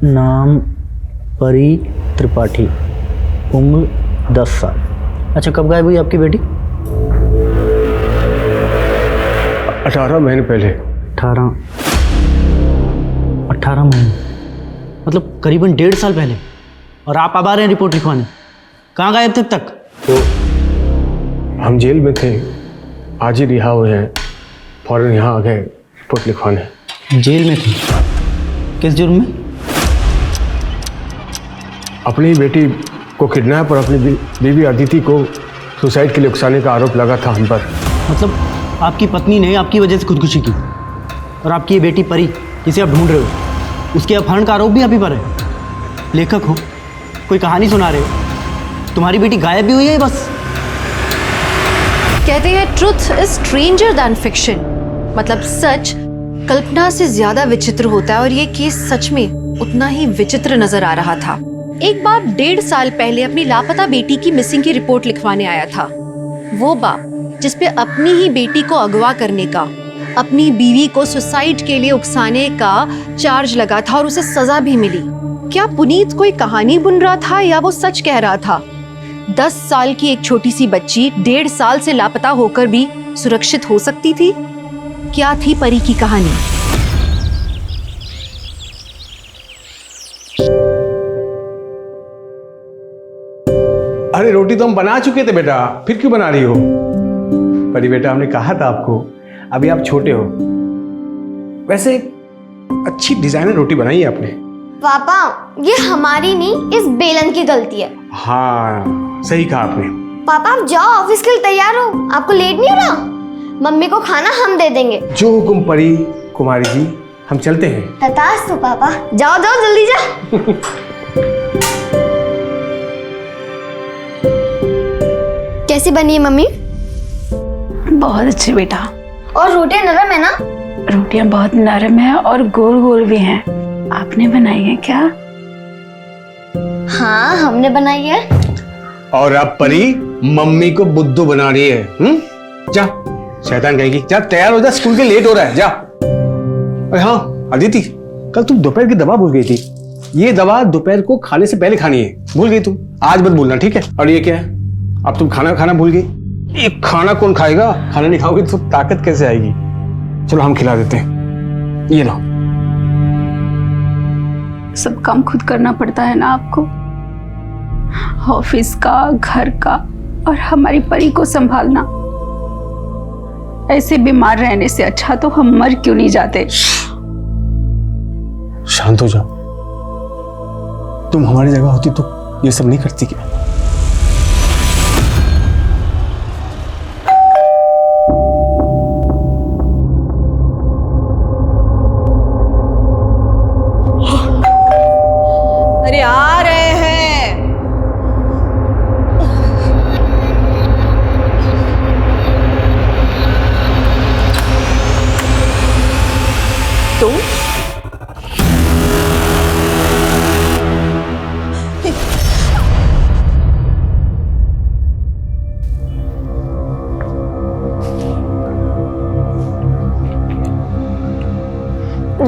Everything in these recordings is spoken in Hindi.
नाम परी त्रिपाठी, उम्र 10 साल। अच्छा, कब गायब हुई आपकी बेटी? 18 महीने पहले। 18 महीने, मतलब करीबन 1.5 साल पहले। और आप अब आ रहे हैं रिपोर्ट लिखवाने? कहाँ गायब थे अब तक? तो हम जेल में थे, आज ही रिहा हुए हैं, फौरन यहाँ आ गए रिपोर्ट लिखवाने। जेल में थे? किस जुर्म में? अपनी बेटी को किडनैप और अपनी बीवी अदिति को सुसाइड के लिए उकसाने का आरोप लगा था हम पर। मतलब आपकी पत्नी ने आपकी वजह से खुदकुशी की, और आपकी ये बेटी परी जिसे आप ढूंढ रहे हो, उसके अपहरण का आरोप भी आप ही पर है। लेखक हो, कोई कहानी सुना रहे हो, तुम्हारी बेटी गायब भी हुई है बस। कहते हैं truth is stranger than fiction, मतलब सच कल्पना से ज्यादा विचित्र होता है, और ये केस सच में उतना ही विचित्र नजर आ रहा था। एक बाप 1.5 साल पहले अपनी लापता बेटी की मिसिंग की रिपोर्ट लिखवाने आया था। वो बाप जिसपे अपनी ही बेटी को अगवा करने का, अपनी बीवी को सुसाइड के लिए उकसाने का चार्ज लगा था और उसे सजा भी मिली। क्या पुनीत कोई कहानी बुन रहा था या वो सच कह रहा था? 10 साल की एक छोटी सी बच्ची 1.5 साल से लापता होकर भी सुरक्षित हो सकती थी? क्या थी परी की कहानी? अरे रोटी तो हम बना चुके थे बेटा, फिर क्यों बना रही हो? परी बेटा, हमने कहा था आपको, अभी आप छोटे हो। वैसे अच्छी डिजाइनर रोटी बनाई है आपने। पापा, ये हमारी नहीं, इस बेलन की गलती है। हाँ, सही कहा आपने। पापा आप जाओ, ऑफिस के लिए तैयार हो, आपको लेट नहीं हो रहा? मम्मी को खाना हम दे देंगे। जो हुकुम परी कुमारी जी, हम चलते हैं। तथास्तु पापा, जाओ जाओ जल्दी जाओ। कैसी बनी है मम्मी? बहुत अच्छी बेटा। और रोटियां नरम है ना? रोटियां बहुत नरम है और गोल गोल भी हैं। आपने बनाई है क्या? हाँ, हमने बनाई है। और अब परी मम्मी को बुद्धू बना रही है। जा, शैतान कहेगी। जा तैयार हो जा, स्कूल के लेट हो रहा है, जा। अरे हाँ अदिति, कल तुम दोपहर की दवा भूल गई थी। ये दवा दोपहर को खाने से पहले खानी है, भूल गई तुम। आज मत भूलना, ठीक है? और ये क्या है? अब तुम खाना भूल गई। ये खाना कौन खाएगा? खाना नहीं खाओगे तो ताकत कैसे आएगी? चलो हम खिला देते हैं, ये लो। सब काम खुद करना पड़ता है ना आपको, ऑफिस का, घर का, और हमारी परी को संभालना। ऐसे बीमार रहने से अच्छा तो हम मर क्यों नहीं जाते? शांत हो जाओ। तुम हमारी जगह होती तो ये सब नहीं करती क्या? अरे आ रहे हैं। तुम?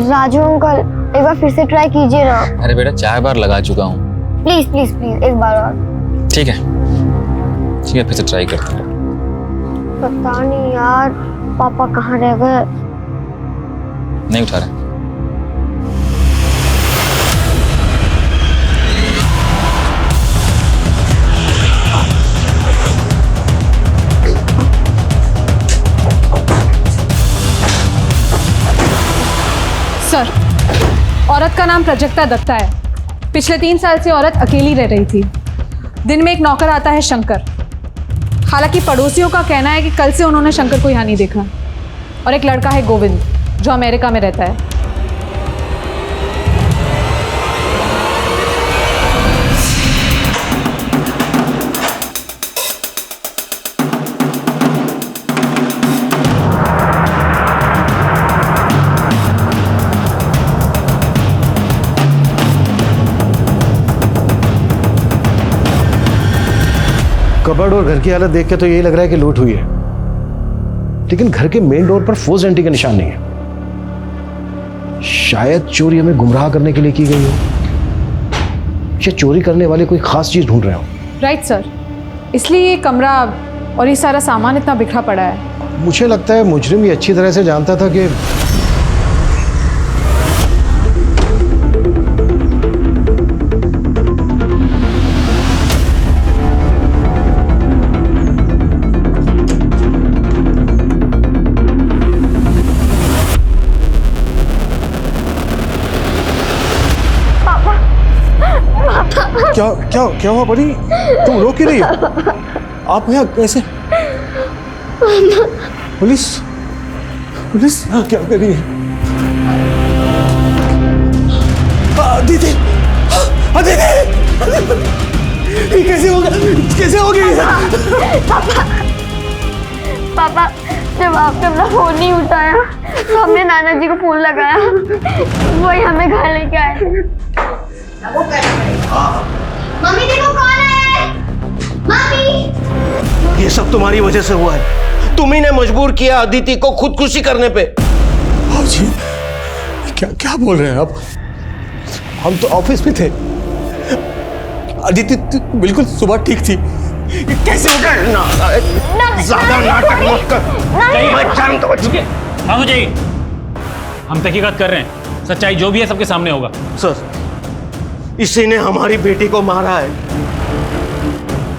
राजू अंकल, एक बार फिर से ट्राई कीजिए ना। अरे बेटा 4 बार लगा चुका हूँ। प्लीज प्लीज प्लीज, एक बार और। ठीक है, फिर से ट्राई करते हैं। पता नहीं यार, पापा कहाँ रह गए? नहीं उठा रहे। सर, औरत का नाम प्राजक्ता दत्ता है। पिछले 3 साल से औरत अकेली रह रही थी। दिन में एक नौकर आता है शंकर। हालांकि पड़ोसियों का कहना है कि कल से उन्होंने शंकर को यहाँ नहीं देखा। और एक लड़का है गोविंद, जो अमेरिका में रहता है। कबर्ड और घर की हालत देख के तो यही लग रहा है कि लूट हुई है, लेकिन घर के मेन डोर पर फोर्स एंट्री का निशान नहीं है। शायद चोरी हमें गुमराह करने के लिए की गई हो। ये चोरी करने वाले कोई खास चीज ढूंढ रहे हो। राइट सर, इसलिए ये कमरा और ये सारा सामान इतना बिखरा पड़ा है। मुझे लगता है मुजरिम ये अच्छी तरह से जानता था कि क्या क्या क्या हुआ परी? तुम रो क्यों रही हो? आप यहाँ कैसे? पुलिस पुलिस क्या कर रही है? दीदी दीदी कैसे होगा? कैसे होगी? पापा जब आपने अपना फोन नहीं उठाया तो हमने नाना जी को फोन लगाया, वही हमें घर लेके आए। मम्मी देखो कौन है। मम्मी, ये सब तुम्हारी वजह से हुआ है। तुम्ही ने मजबूर किया अदिति को खुदकुशी करने पे। जी क्या क्या बोल रहे हैं आप? हम तो ऑफिस में थे। अदिति बिल्कुल सुबह ठीक थी। कैसे हो गया? ज्यादा नाटक मत कर। मैं जानता हूं। हाँ हो जाइए, हम तहकीकात कर रहे हैं। सच्चाई जो भी है सबके सामने होगा। सर, इसी ने हमारी बेटी को मारा है।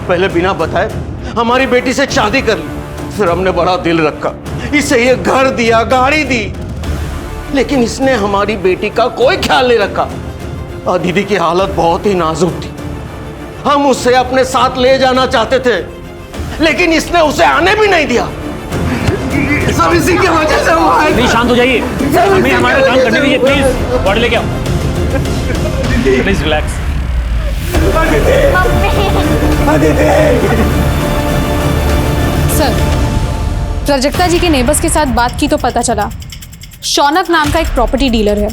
पहले बिना बताए हमारी बेटी से शादी कर ली, फिर हमने बड़ा दिल रखा, इसे ये घर दिया, गाड़ी दी, लेकिन इसने हमारी बेटी का कोई ख्याल नहीं रखा। दीदी की हालत बहुत ही नाजुक थी। हम उसे अपने साथ ले जाना चाहते थे, लेकिन इसने उसे आने भी नहीं दिया। सब इसी की वजह से हुआ है। प्लीज शांत हो जाइए, हमें हमारा काम करने दीजिए। प्लीज बॉडी लेके आओ। Please relax. सर, प्राजक्ता जी के नेबर्स के साथ बात की तो पता चला शौनक नाम का एक प्रॉपर्टी डीलर है,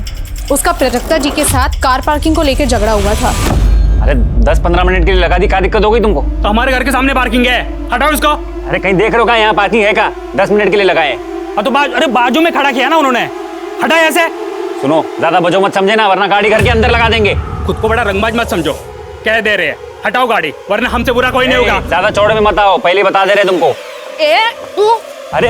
उसका प्राजक्ता जी के साथ कार पार्किंग को लेकर झगड़ा हुआ था। अरे 10-15 मिनट के लिए लगा दी, क्या दिक्कत हो गई तुमको? तो हमारे घर के सामने पार्किंग है, हटाओ इसको। अरे कहीं देख रहे हो क्या यहाँ पार्किंग है क्या? 10 मिनट के लिए लगाए। तो अरे बाजू में खड़ा किया ना उन्होंने, हटा ऐसे। सुनो, ज्यादा बजो मत समझे ना, वरना गाड़ी घर के अंदर लगा देंगे। खुद को बड़ा रंगबाज मत समझो, कह दे रहे हैं हटाओ गाड़ी, वरना हमसे बुरा कोई नहीं होगा। ज्यादा चौड़े में मत आओ, पहले बता दे रहे तुमको। अरे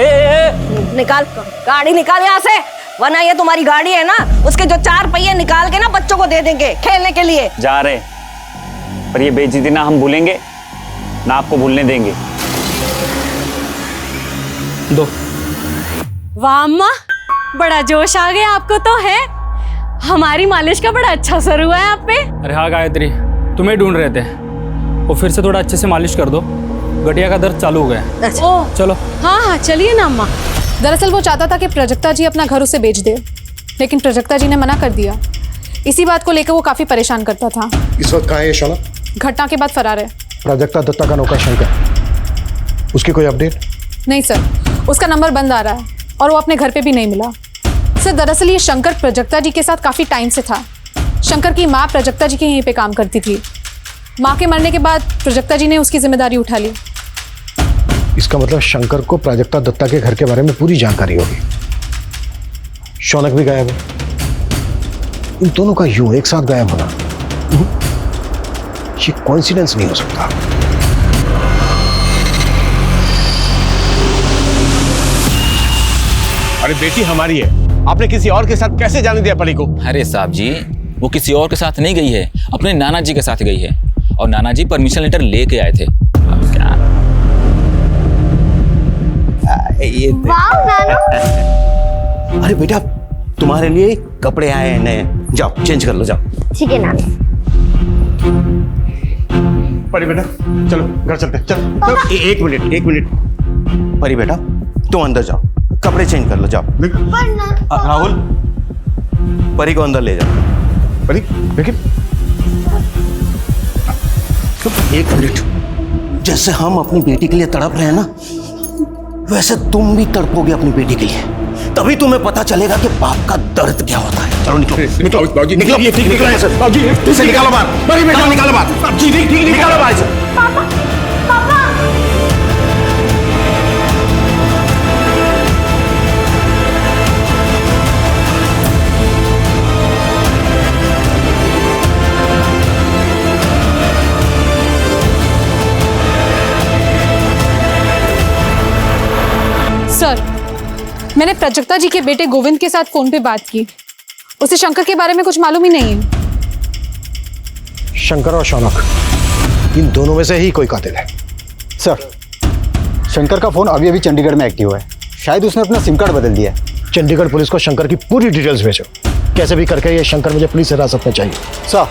निकाल गाड़ी, निकाल यहाँ से, वरना ये तुम्हारी गाड़ी है ना, उसके जो 4 पहिए निकाल के ना बच्चों को दे देंगे खेलने के लिए। जा रहे, पर ये बेइज्जती ना हम भूलेंगे ना आपको भूलने देंगे। दो। वाह अम्मा, बड़ा जोश आ गया आपको तो है। हमारी मालिश का बड़ा अच्छा असर हुआ है आप पे। अरे हाँ गायत्री, तुम्हें ढूंढ रहे थे, वो फिर से थोड़ा अच्छे से मालिश कर दो, गठिया का दर्द चालू हो गया। अच्छा। चलो। हाँ हाँ चलिए ना अम्मा। दरअसल वो चाहता था कि प्राजक्ता जी अपना घर उसे बेच दे, लेकिन प्राजक्ता जी ने मना कर दिया। इसी बात को लेकर वो काफी परेशान करता था। इस वक्त कहाँ है शौनक? घटना के बाद फरार है। प्राजक्ता दत्ता का नौकर शंकर, उसकी कोई अपडेट? नहीं सर, उसका नंबर बंद आ रहा है और वो अपने घर पे भी नहीं मिला। सर दरअसल ये शंकर प्राजक्ता जी के साथ काफी टाइम से था। शंकर की माँ प्राजक्ता जी के यहीं पे काम करती थी। माँ के मरने के बाद प्राजक्ता जी ने उसकी जिम्मेदारी उठा ली। इसका मतलब शंकर को प्राजक्ता दत्ता के घर के बारे में पूरी जानकारी होगी। शौनक भी गायब है। इन दोनों का यूं एक साथ गायब होना ये कोइंसिडेंस नहीं हो सकता। अरे बेटी हमारी है, आपने किसी और के साथ कैसे जाने दिया परी को? अरे साहब जी, वो किसी और के साथ नहीं गई है, अपने नाना जी के साथ गई है, और नाना जी परमिशन लेटर लेके आए थे। अब क्या? वाह नानू। अरे बेटा, तुम्हारे लिए कपड़े आए हैं नए, जाओ चेंज कर लो, जाओ। ठीक है नानू। परी बेटा चलो घर चलते हैं, चल। एक मिनट परी बेटा, तुम अंदर जाओ, कपड़े चेंज कर लो, जाओ। राहुल, परी को अंदर ले जाओ। परी लेकिन एक मिनट, जैसे हम अपनी बेटी के लिए तड़प रहे हैं ना, वैसे तुम भी तड़पोगे अपनी बेटी के लिए, तभी तुम्हें पता चलेगा कि बाप का दर्द क्या होता है। चलो निकलो, निकलो बाबूजी, निकलो, निकलो यहाँ से। बाबूजी इसे निकालो बाहर, परी बेटा निकालो बाहर। बाबूजी निकालो बाहर से। पापा पापा सर, मैंने प्राजक्ता जी के बेटे गोविंद के साथ फोन पे बात की। उसे शंकर के बारे में कुछ मालूम ही नहीं है। शंकर और शौनक, इन दोनों में से ही कोई कातिल है। सर, शंकर का फोन अभी अभी चंडीगढ़ में एक्टिव है। शायद उसने अपना सिम कार्ड बदल दिया है। चंडीगढ़ पुलिस को शंकर की पूरी डिटेल्स भेजो। कैसे भी करके ये शंकर मुझे पुलिस हिरासत में चाहिए। सर,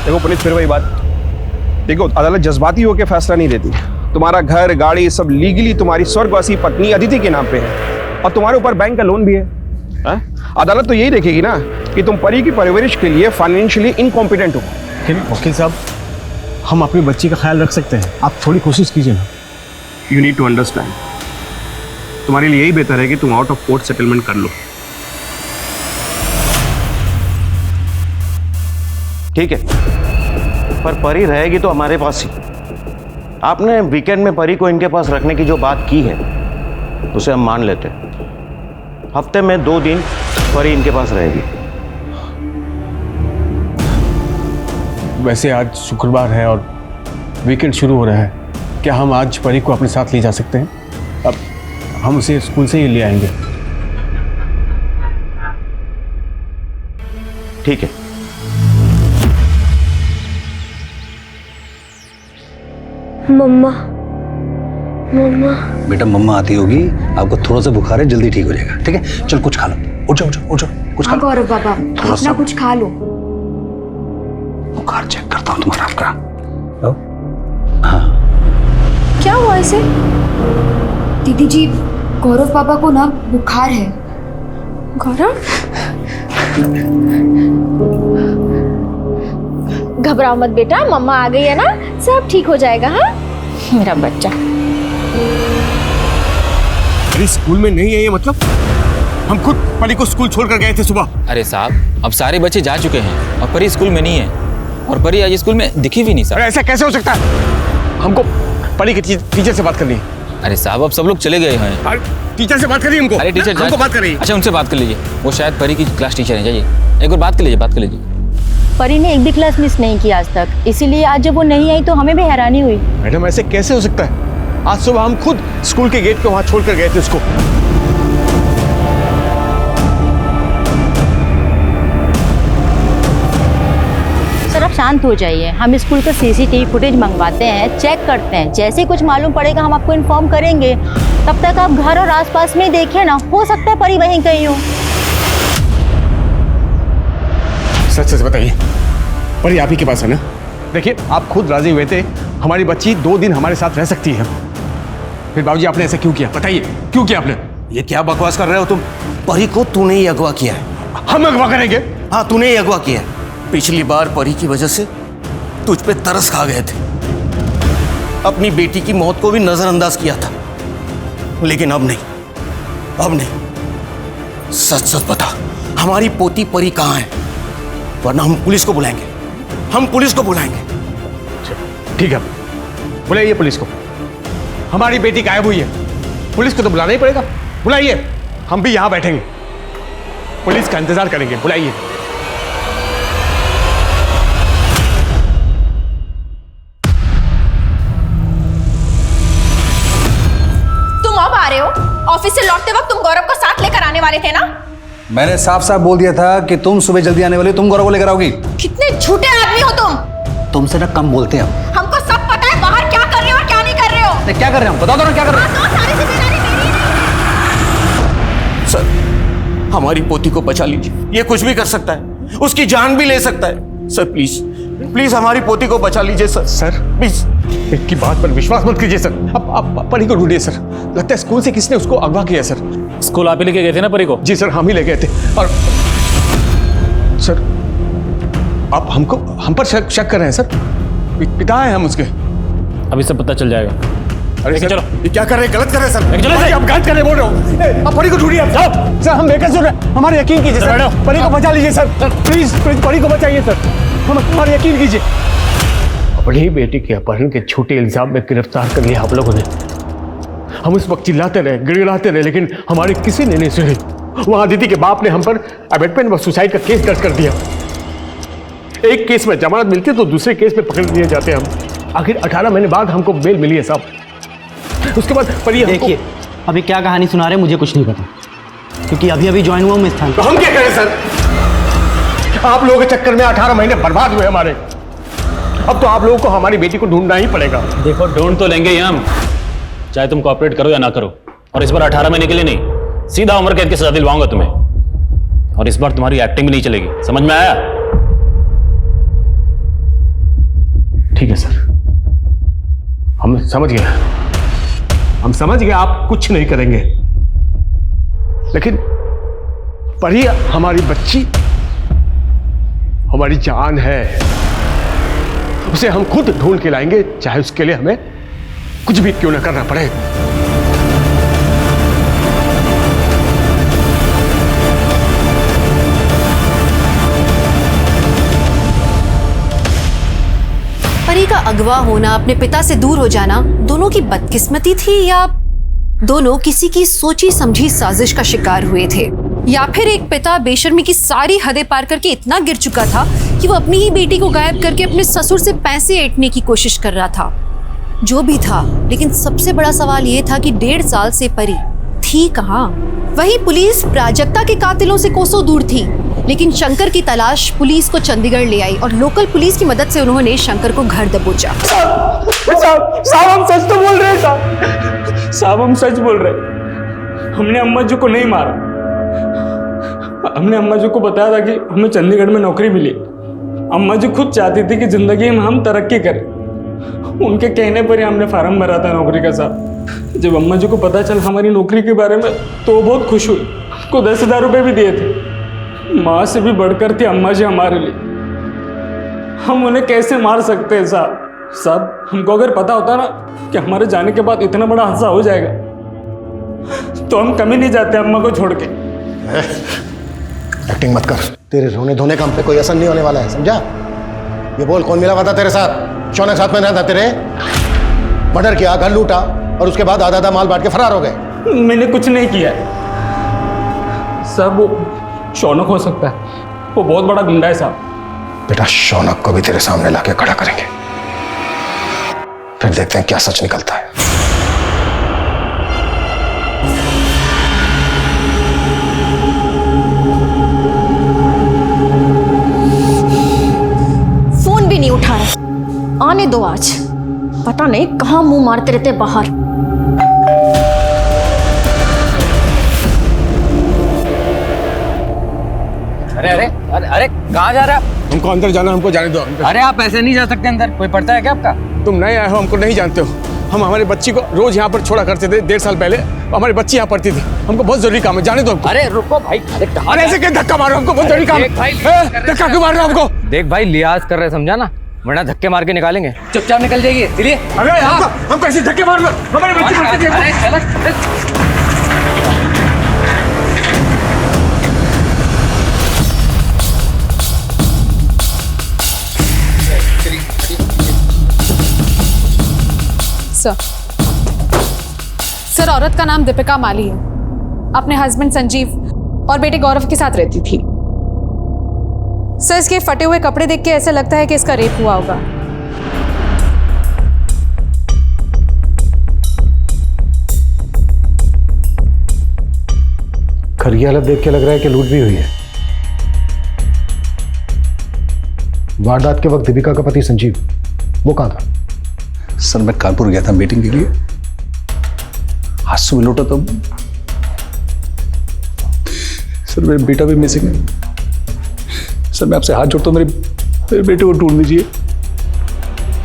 देखो पुलिस, फिर वही बात। देखो, अदालत जज्बाती होकर फैसला नहीं देती। तुम्हारा घर, गाड़ी सब लीगली तुम्हारी स्वर्गवासी पत्नी अदिति के नाम पे है और तुम्हारे ऊपर बैंक का लोन भी है। अदालत तो यही देखेगी ना कि तुम परी की परवरिश के लिए फाइनेंशियली इनकॉम्पिटेंट हो। वकील साहब, हम अपनी बच्ची का ख्याल रख सकते हैं, आप थोड़ी कोशिश कीजिए ना। यू नीड टू अंडरस्टैंड, तुम्हारे लिए यही बेहतर है कि तुम आउट ऑफ कोर्ट सेटलमेंट कर लो। ठीक है, पर परी रहेगी तो हमारे पास ही। आपने वीकेंड में परी को इनके पास रखने की जो बात की है उसे हम मान लेते हैं। हफ्ते में 2 दिन परी इनके पास रहेगी। वैसे आज शुक्रवार है और वीकेंड शुरू हो रहा है, क्या हम आज परी को अपने साथ ले जा सकते हैं? अब हम उसे स्कूल से ही ले आएंगे। ठीक है। मम्मा, मम्मा। बेटा मम्मा आती होगी, आपको थोड़ा सा बुखार है, जल्दी ठीक हो जाएगा। ठीक है, चल कुछ खा लो। उठ जाओ, उठ जाओ, कुछ खा लो। गौरव बाबा, अपना कुछ खा लो। बुखार चेक करता हूँ तुम्हारा आपका। हाँ, क्या हुआ इसे? दीदी जी, गौरव पापा को ना बुखार है। गौरव, घबराओ मत बेटा, मम्मा आ गई है ना, सब ठीक हो जाएगा। हाँ मेरा बच्चा। अरे स्कूल में नहीं है ये मतलब? हम खुद परी को स्कूल छोड़कर गए थे सुबह। अरे साहब, अब सारे बच्चे जा चुके हैं और परी स्कूल में नहीं है, और परी आज स्कूल में दिखी भी नहीं सर। अरे ऐसा कैसे हो सकता है? हमको परी के टीचर से बात करनी है। अरे साहब, अब सब लोग चले गए हैं। टीचर से बात करिए हमको। अरे टीचर हमको बात करिए। अच्छा, उनसे बात कर लीजिए, वो शायद परी की क्लास टीचर है। जाइए एक बार बात कर लीजिए, बात कर लीजिए। परी ने एक भी क्लास मिस नहीं की आज तक, इसीलिए आज जब वो नहीं आई तो हमें भी हैरानी हुई। मैडम, ऐसे कैसे हो सकता है? आज सुबह हम खुद स्कूल के गेट पे वहां छोड़कर गए थे उसको। सर आप शांत हो जाइए, हम स्कूल का सीसीटीवी फुटेज मंगवाते हैं, चेक करते हैं। जैसे ही कुछ मालूम पड़ेगा हम आपको इन्फॉर्म करेंगे। तब तक आप घर और आसपास में देखिए ना, हो सकता है परी वहीं कहीं हो। सच सच बताइए, परी आप ही के पास है ना? देखिए, आप खुद राजी हुए थे हमारी बच्ची 2 दिन हमारे साथ रह सकती है। फिर बाबूजी आपने ऐसा क्यों किया? बताइए क्यों किया आपने? ये क्या बकवास कर रहे हो तुम? परी को तूने ही अगवा किया है। हम अगवा करेंगे? हाँ, तूने ही अगवा किया है। पिछली बार परी की वजह से तुझ पे तरस खा गए थे, अपनी बेटी की मौत को भी नजरअंदाज किया था, लेकिन अब नहीं, अब नहीं। सच सच बता, हमारी पोती परी कहाँ है? वरना हम पुलिस को बुलाएंगे, हम पुलिस को बुलाएंगे। ठीक है, बुलाइए पुलिस को। हमारी बेटी गायब हुई है, पुलिस को तो बुलाना ही पड़ेगा। बुलाइए, हम भी यहां बैठेंगे, पुलिस का इंतजार करेंगे। बुलाइए। तुम अब आ रहे हो? ऑफिस से लौटते वक्त तुम गौरव को साथ लेकर आने वाले थे ना? मैंने साफ साफ बोल दिया था कि तुम सुबह जल्दी आने वाली, तुम गौरव को लेकर आओगी। कितने झूठे आदमी हो तुम। तुमसे ना कम बोलते हैं हम। हमको सब पता है बाहर क्या कर रहे हो और क्या नहीं कर रहे हो। क्या कर रहे हैं हम? बताओ तो ना क्या कर रहे हैं। सारी जिम्मेदारी मेरी है। सर, हमारी पोती को बचा लीजिए। ये कुछ भी कर सकता है, उसकी जान भी ले सकता है। सर प्लीज, प्लीज हमारी पोती को बचा लीजिए सर। सर प्लीज, इनकी बात पर विश्वास मत कीजिए सर। अब परी को ढूंढिए सर। लगता है स्कूल से किसने उसको अगवा किया सर। स्कूल आप ही लेके गए थे ना परी को? जी सर, हम ही ले गए थे। और सर, आप हम पर शक कर रहे हैं सर? पिता है हम उसके। अभी सब पता चल जाएगा। अरे सर, चलो, ये क्या कर रहे हैं? गलत कर रहे हैं सर। चलो आप गलत कर रहे बोल रहे हो। आप परी को ढूंढिए। आप सर, हम बेकसूर रहे, हमारे यकीन कीजिए सर। परी को बचा लीजिए सर, प्लीज प्लीज परी को बचाइए सर, हमारे यकीन कीजिए। अपनी बेटी के अपहरण के झूठे इल्जाम में गिरफ्तार कर लिया आप लोगों ने। हम उस वक्त चिल्लाते रहे, गिड़गिड़ाते रहे, लेकिन हमारे किसी ने नहीं सुनी। वहां दीदी के बाप ने हम पर अबेटमेंट व सुसाइड का केस दर्ज कर दिया। एक केस में जमानत मिलती है तो दूसरे केस में पकड़ लिए जाते हैं हम। आखिर 18 महीने बाद हमको बेल मिली है साहब। उसके बाद परी हमको देखिए अभी क्या कहानी सुना रहे हैं मुझे कुछ नहीं पता, क्योंकि अभी अभी ज्वाइन हुआ हूँ इस स्थान तो हम क्या करें सर? आप लोगों के चक्कर में 18 महीने बर्बाद हुए हमारे। अब तो आप लोगों को हमारी बेटी को ढूंढना ही पड़ेगा। देखो ढूंढ तो लेंगे ही हम, चाहे तुम कोऑपरेट करो या ना करो। और इस बार 18 महीने के लिए नहीं, सीधा उम्र कैद की सजा दिलवाऊंगा तुम्हें। और इस बार तुम्हारी एक्टिंग भी नहीं चलेगी, समझ में आया? ठीक है सर, हम समझ गए, हम समझ गए आप कुछ नहीं करेंगे, लेकिन परी हमारी बच्ची, हमारी जान है, उसे हम खुद ढूंढ के लाएंगे, चाहे उसके लिए हमें कुछ भी क्यों ना करना पड़े। परी का अगवा होना, अपने पिता से दूर हो जाना, दोनों की बदकिस्मती थी या दोनों किसी की सोची समझी साजिश का शिकार हुए थे, या फिर एक पिता बेशर्मी की सारी हदें पार करके इतना गिर चुका था कि वो अपनी ही बेटी को गायब करके अपने ससुर से पैसे ऐंठने की कोशिश कर रहा था। जो भी था, लेकिन सबसे बड़ा सवाल ये था कि 1.5 साल से परी थी कहाँ? वही पुलिस प्राजक्ता के कातिलों से कोसों दूर थी, लेकिन शंकर की तलाश पुलिस को चंडीगढ़ ले आई और लोकल पुलिस की मदद से उन्होंने शंकर को घर दबोचा। साहब हम सच तो बोल रहे हैं साहब, साहब हम सच बोल रहे हैं। हमने अम्मा जी को नहीं मारा, हमने अम्मा जी को बताया था कि हमें चंडीगढ़ में नौकरी मिली। अम्मा जी खुद चाहती थी कि जिंदगी में हम तरक्की करें, उनके कहने पर ही हमने फार्म भरा था नौकरी का साहब। जब अम्मा जी को पता चला हमारी नौकरी के बारे में तो बहुत खुश हुई, को 10,000 रुपये भी दिए थे। माँ से भी बढ़कर थी अम्मा जी हमारे लिए। हम उन्हें कैसे मार सकते हैं साहब? साहब हमको अगर पता होता ना कि हमारे जाने के बाद इतना बड़ा हादसा हो जाएगा तो हम कभी नहीं जाते अम्मा को छोड़ के। एक्टिंग मत कर, तेरे रोने धोने का हम पे कोई असर नहीं होने वाला है, समझा? ये बोल कौन मिला हुआ था तेरे साथ? शौनक साथ में ना था तेरे? मर्डर किया, घर लूटा और उसके बाद आधा माल बांट के फरार हो गए। मैंने कुछ नहीं किया साहब, वो शौनक हो सकता है, वो बहुत बड़ा गुंडा है साहब। बेटा शौनक को भी तेरे सामने लाके खड़ा करेंगे, फिर देखते हैं क्या सच निकलता है। फोन भी नहीं उठा रहा, आने दो आज, पता नहीं कहां मुंह मारते रहते बाहर। अरे अरे अरे अरे कहाँ जा रहे हैं? हमको अंदर जाना, हमको जाने दो। अरे आप ऐसे नहीं जा सकते अंदर, कोई पड़ता है क्या आपका? तुम नए आए हो, हमको नहीं जानते हो। हम हमारी बच्ची को रोज यहाँ पर छोड़ा करते थे, 1.5 साल पहले हमारी बच्ची यहाँ पढ़ती थी। हमको बहुत जरूरी काम है, जाने दो हमको। अरे रुको भाई, अरे ऐसे क्या धक्का मारो, हमको बहुत जरूरी काम है। धक्का क्यों मार रहे हो हमको? देख भाई लिहाज कर रहे, समझा ना, वरना धक्के मार के निकालेंगे। चुपचाप निकल जाइए, चलिए। अरे हम कैसे धक्के मार रहे हो? हमारी बच्ची पढ़ती थी। सर औरत का नाम दीपिका माली है, अपने हस्बैंड संजीव और बेटे गौरव के साथ रहती थी। सर इसके फटे हुए कपड़े देख के ऐसा लगता है कि इसका रेप हुआ होगा। घर की हालत देख के लग रहा है कि लूट भी हुई है। वारदात के वक्त दीपिका का पति संजीव वो कहाँ था? सर मैं कानपुर गया था मीटिंग के लिए, आज सुबह लौटा तो सर मेरा बेटा भी मिसिंग है। सर मैं आपसे हाथ जोड़ता हूँ, मेरे बेटे को ढूंढ लीजिए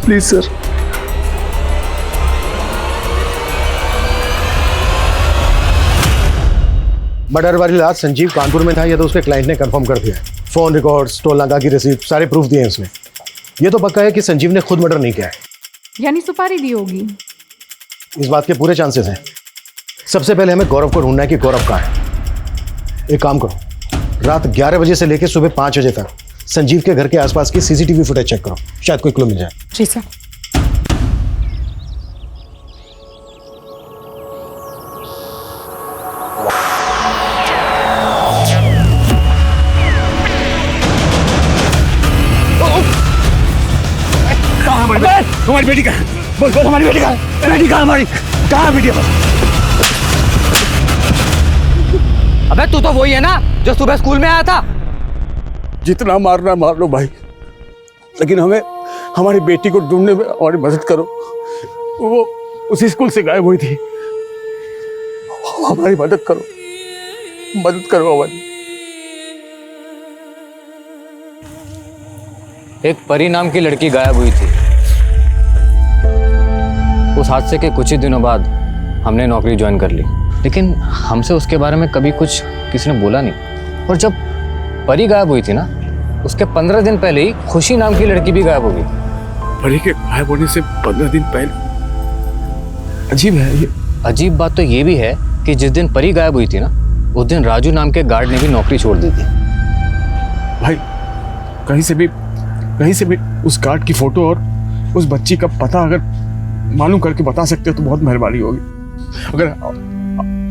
प्लीज सर। मर्डर वाली रात संजीव कानपुर में था, यह तो उसके क्लाइंट ने कंफर्म कर दिया है। फोन रिकॉर्ड्स, टोल नाका की रिसीप्ट, सारे प्रूफ दिए हैं उसने। ये तो पक्का है कि संजीव ने खुद मर्डर नहीं किया है। यानी सुपारी दी होगी? इस बात के पूरे चांसेस हैं। सबसे पहले हमें गौरव को ढूंढना है कि गौरव कहाँ है। एक काम करो, रात 11 बजे से लेकर सुबह 5 बजे तक संजीव के घर के आसपास की सीसीटीवी फुटेज चेक करो, शायद कोई क्लू मिल जाए। जी सर। हमारी बेटी का बोल, हमारी बेटी का बेटी कहाँ हमारी? कहाँ वीडियो? अबे तू तो वही है ना जो सुबह स्कूल में आया था। जितना मारना मार लो भाई, लेकिन हमें हमारी बेटी को ढूंढने में हमारी मदद करो। वो उसी स्कूल से गायब हुई थी, हमारी मदद करो, मदद करो हमारी। एक परी नाम की लड़की गायब हुई थी। उस हादसे के कुछ ही दिनों बाद हमने नौकरी ज्वाइन कर ली, लेकिन हमसे उसके बारे में कभी कुछ किसी ने बोला नहीं। और जब परी गायब हुई थी ना, उसके 15 दिन पहले ही खुशी नाम की लड़की भी गायब हो गई। परी के गायब होने से 15 दिन पहले? अजीब है ये। अजीब बात तो ये भी है कि जिस दिन परी गायब हुई थी ना, उस दिन राजू नाम के गार्ड ने भी नौकरी छोड़ दी थी। भाई कहीं से भी उस गार्ड की फोटो और उस बच्ची का पता अगर मालूम करके बता सकते हो तो बहुत मेहरबानी होगी। अगर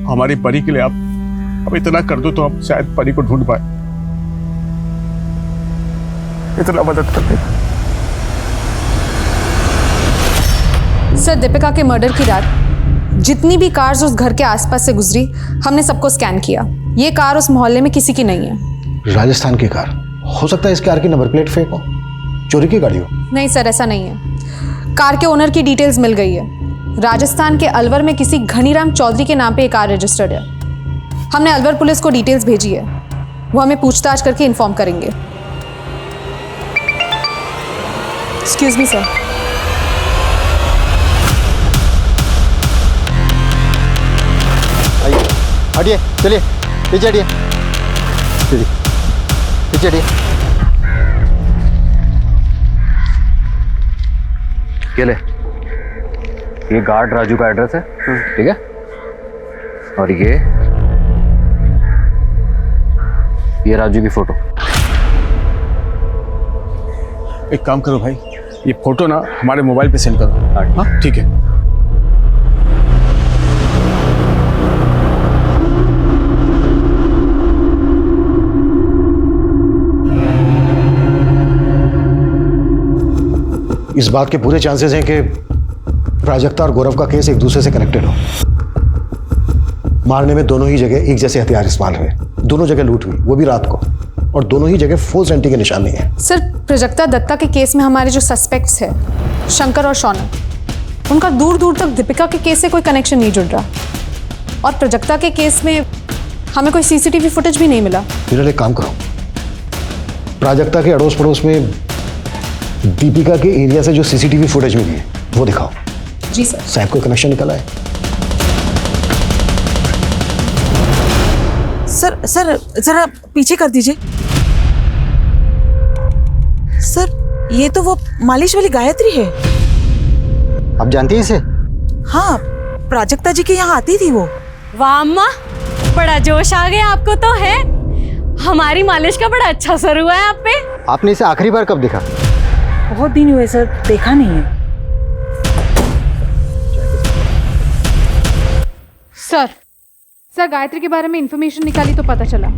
हमारी परी के लिए आप इतना कर दो तो हम शायद परी को ढूंढ पाए। इतना मदद कर दे। सर, दीपिका के मर्डर की रात जितनी भी कार्स उस घर के आसपास से गुजरी, हमने सबको स्कैन किया। ये कार उस मोहल्ले में किसी की नहीं है। राजस्थान की कार हो सकता है, इस कार की नंबर प्लेट फेक हो, चोरी की गाड़ी हो। नहीं सर, ऐसा नहीं है। कार के ओनर की डिटेल्स मिल गई है। राजस्थान के अलवर में किसी घनीराम चौधरी के नाम पे एक कार रजिस्टर्ड है। हमने अलवर पुलिस को डिटेल्स भेजी है, वो हमें पूछताछ करके इन्फॉर्म करेंगे। Excuse me sir. हटिए, चलिए पीछे हटिए, चलिए पीछे हटिए। ये ले, ये गार्ड राजू का एड्रेस है, ठीक है? और ये राजू की फोटो। एक काम करो भाई, ये फोटो ना हमारे मोबाइल पे सेंड करो। हाँ ठीक है। इस बात के पूरे चांसेस हैं कि प्राजक्ता और गौरव का केस एक दूसरे से कनेक्टेड हो। मारने में दोनों ही जगह एक जैसे हथियार इस्तेमाल हुए, दोनों जगह लूट हुई, वो भी रात को, और दोनों ही जगह फोर्स एंट्री के निशान नहीं है। सर, प्राजक्ता दत्ता के केस में हमारे जो सस्पेक्ट्स हैं, शंकर और शौनक, उनका दूर दूर तक दीपिका के केस से कोई कनेक्शन नहीं जुड़ रहा। और प्राजक्ता के केस में हमें कोई सीसीटीवी फुटेज भी नहीं मिला। फिर एक काम करो, प्राजक्ता के अड़ोस पड़ोस में दीपिका के एरिया से जो सीसीटीवी फुटेज मिली है वो दिखाओ। जी सर। शायद कोई कनेक्शन निकला है। सर जरा पीछे कर दीजिए। सर, ये तो वो मालिश वाली गायत्री है। आप जानती हैं इसे? हाँ, प्राजक्ता जी के यहाँ आती थी वो। वाह अम्मा, बड़ा जोश आ गया आपको तो है। हमारी मालिश का बड़ा अच्छा असर हुआ है आप पे। आपने इसे आखिरी बार कब देखा? बहुत दिन हुए सर, देखा नहीं है। सर गायत्री के बारे में इंफॉर्मेशन निकाली तो पता चला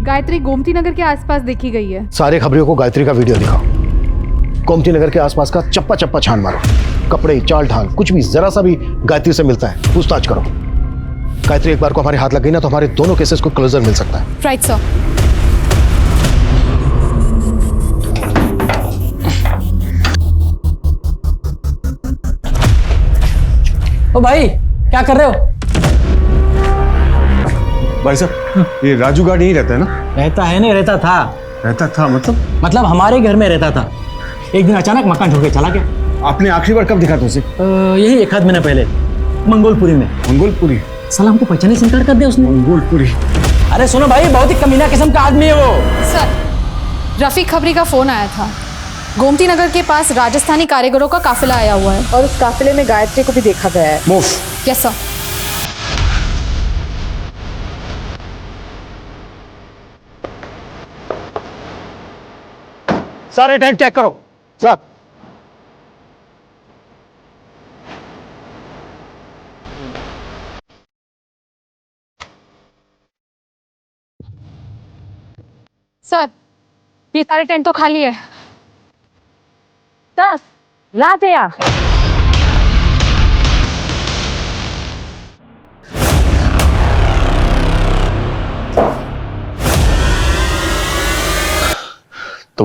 गायत्री गोमती नगर के आसपास देखी गई है। सारे खबरियों को गायत्री का वीडियो दिखाओ। गोमती नगर के आसपास का चप्पा चप्पा छान मारो, कपड़े, चाल ढाल, कुछ भी जरा सा भी गायत्री से मिलता है पूछताछ करो। गायत्री एक बार को हमारे हाथ लग गई ना तो हमारे दोनों केसेस को क्लोजर मिल सकता है। Right sir. ओ भाई, क्या कर रहे हो? भाई साहब, ये राजू गार्ड यहीं रहता है ना? रहता है नहीं, रहता था। रहता था मतलब हमारे घर में रहता था। एक दिन अचानक मकान छोड़ के चला गया। आपने आखिरी बार कब देखा था उसे? यही 1 आध महीना पहले, मंगोलपुरी में। मंगोलपुरी? साला हमको पहचाने से इनकार कर दिया उसने। मंगोलपुरी? अरे सुनो भाई, बहुत ही कमीना किस्म का आदमी है वो। सर, रफीक खबरी का फोन आया था। गोमती नगर के पास राजस्थानी कारीगरों का काफिला आया हुआ है और उस काफिले में गायत्री को भी देखा गया है। मूव। Yes sir. सारे टैंक चेक करो। सर, सर, ये सारे टेंट तो खाली है। ला दे यार।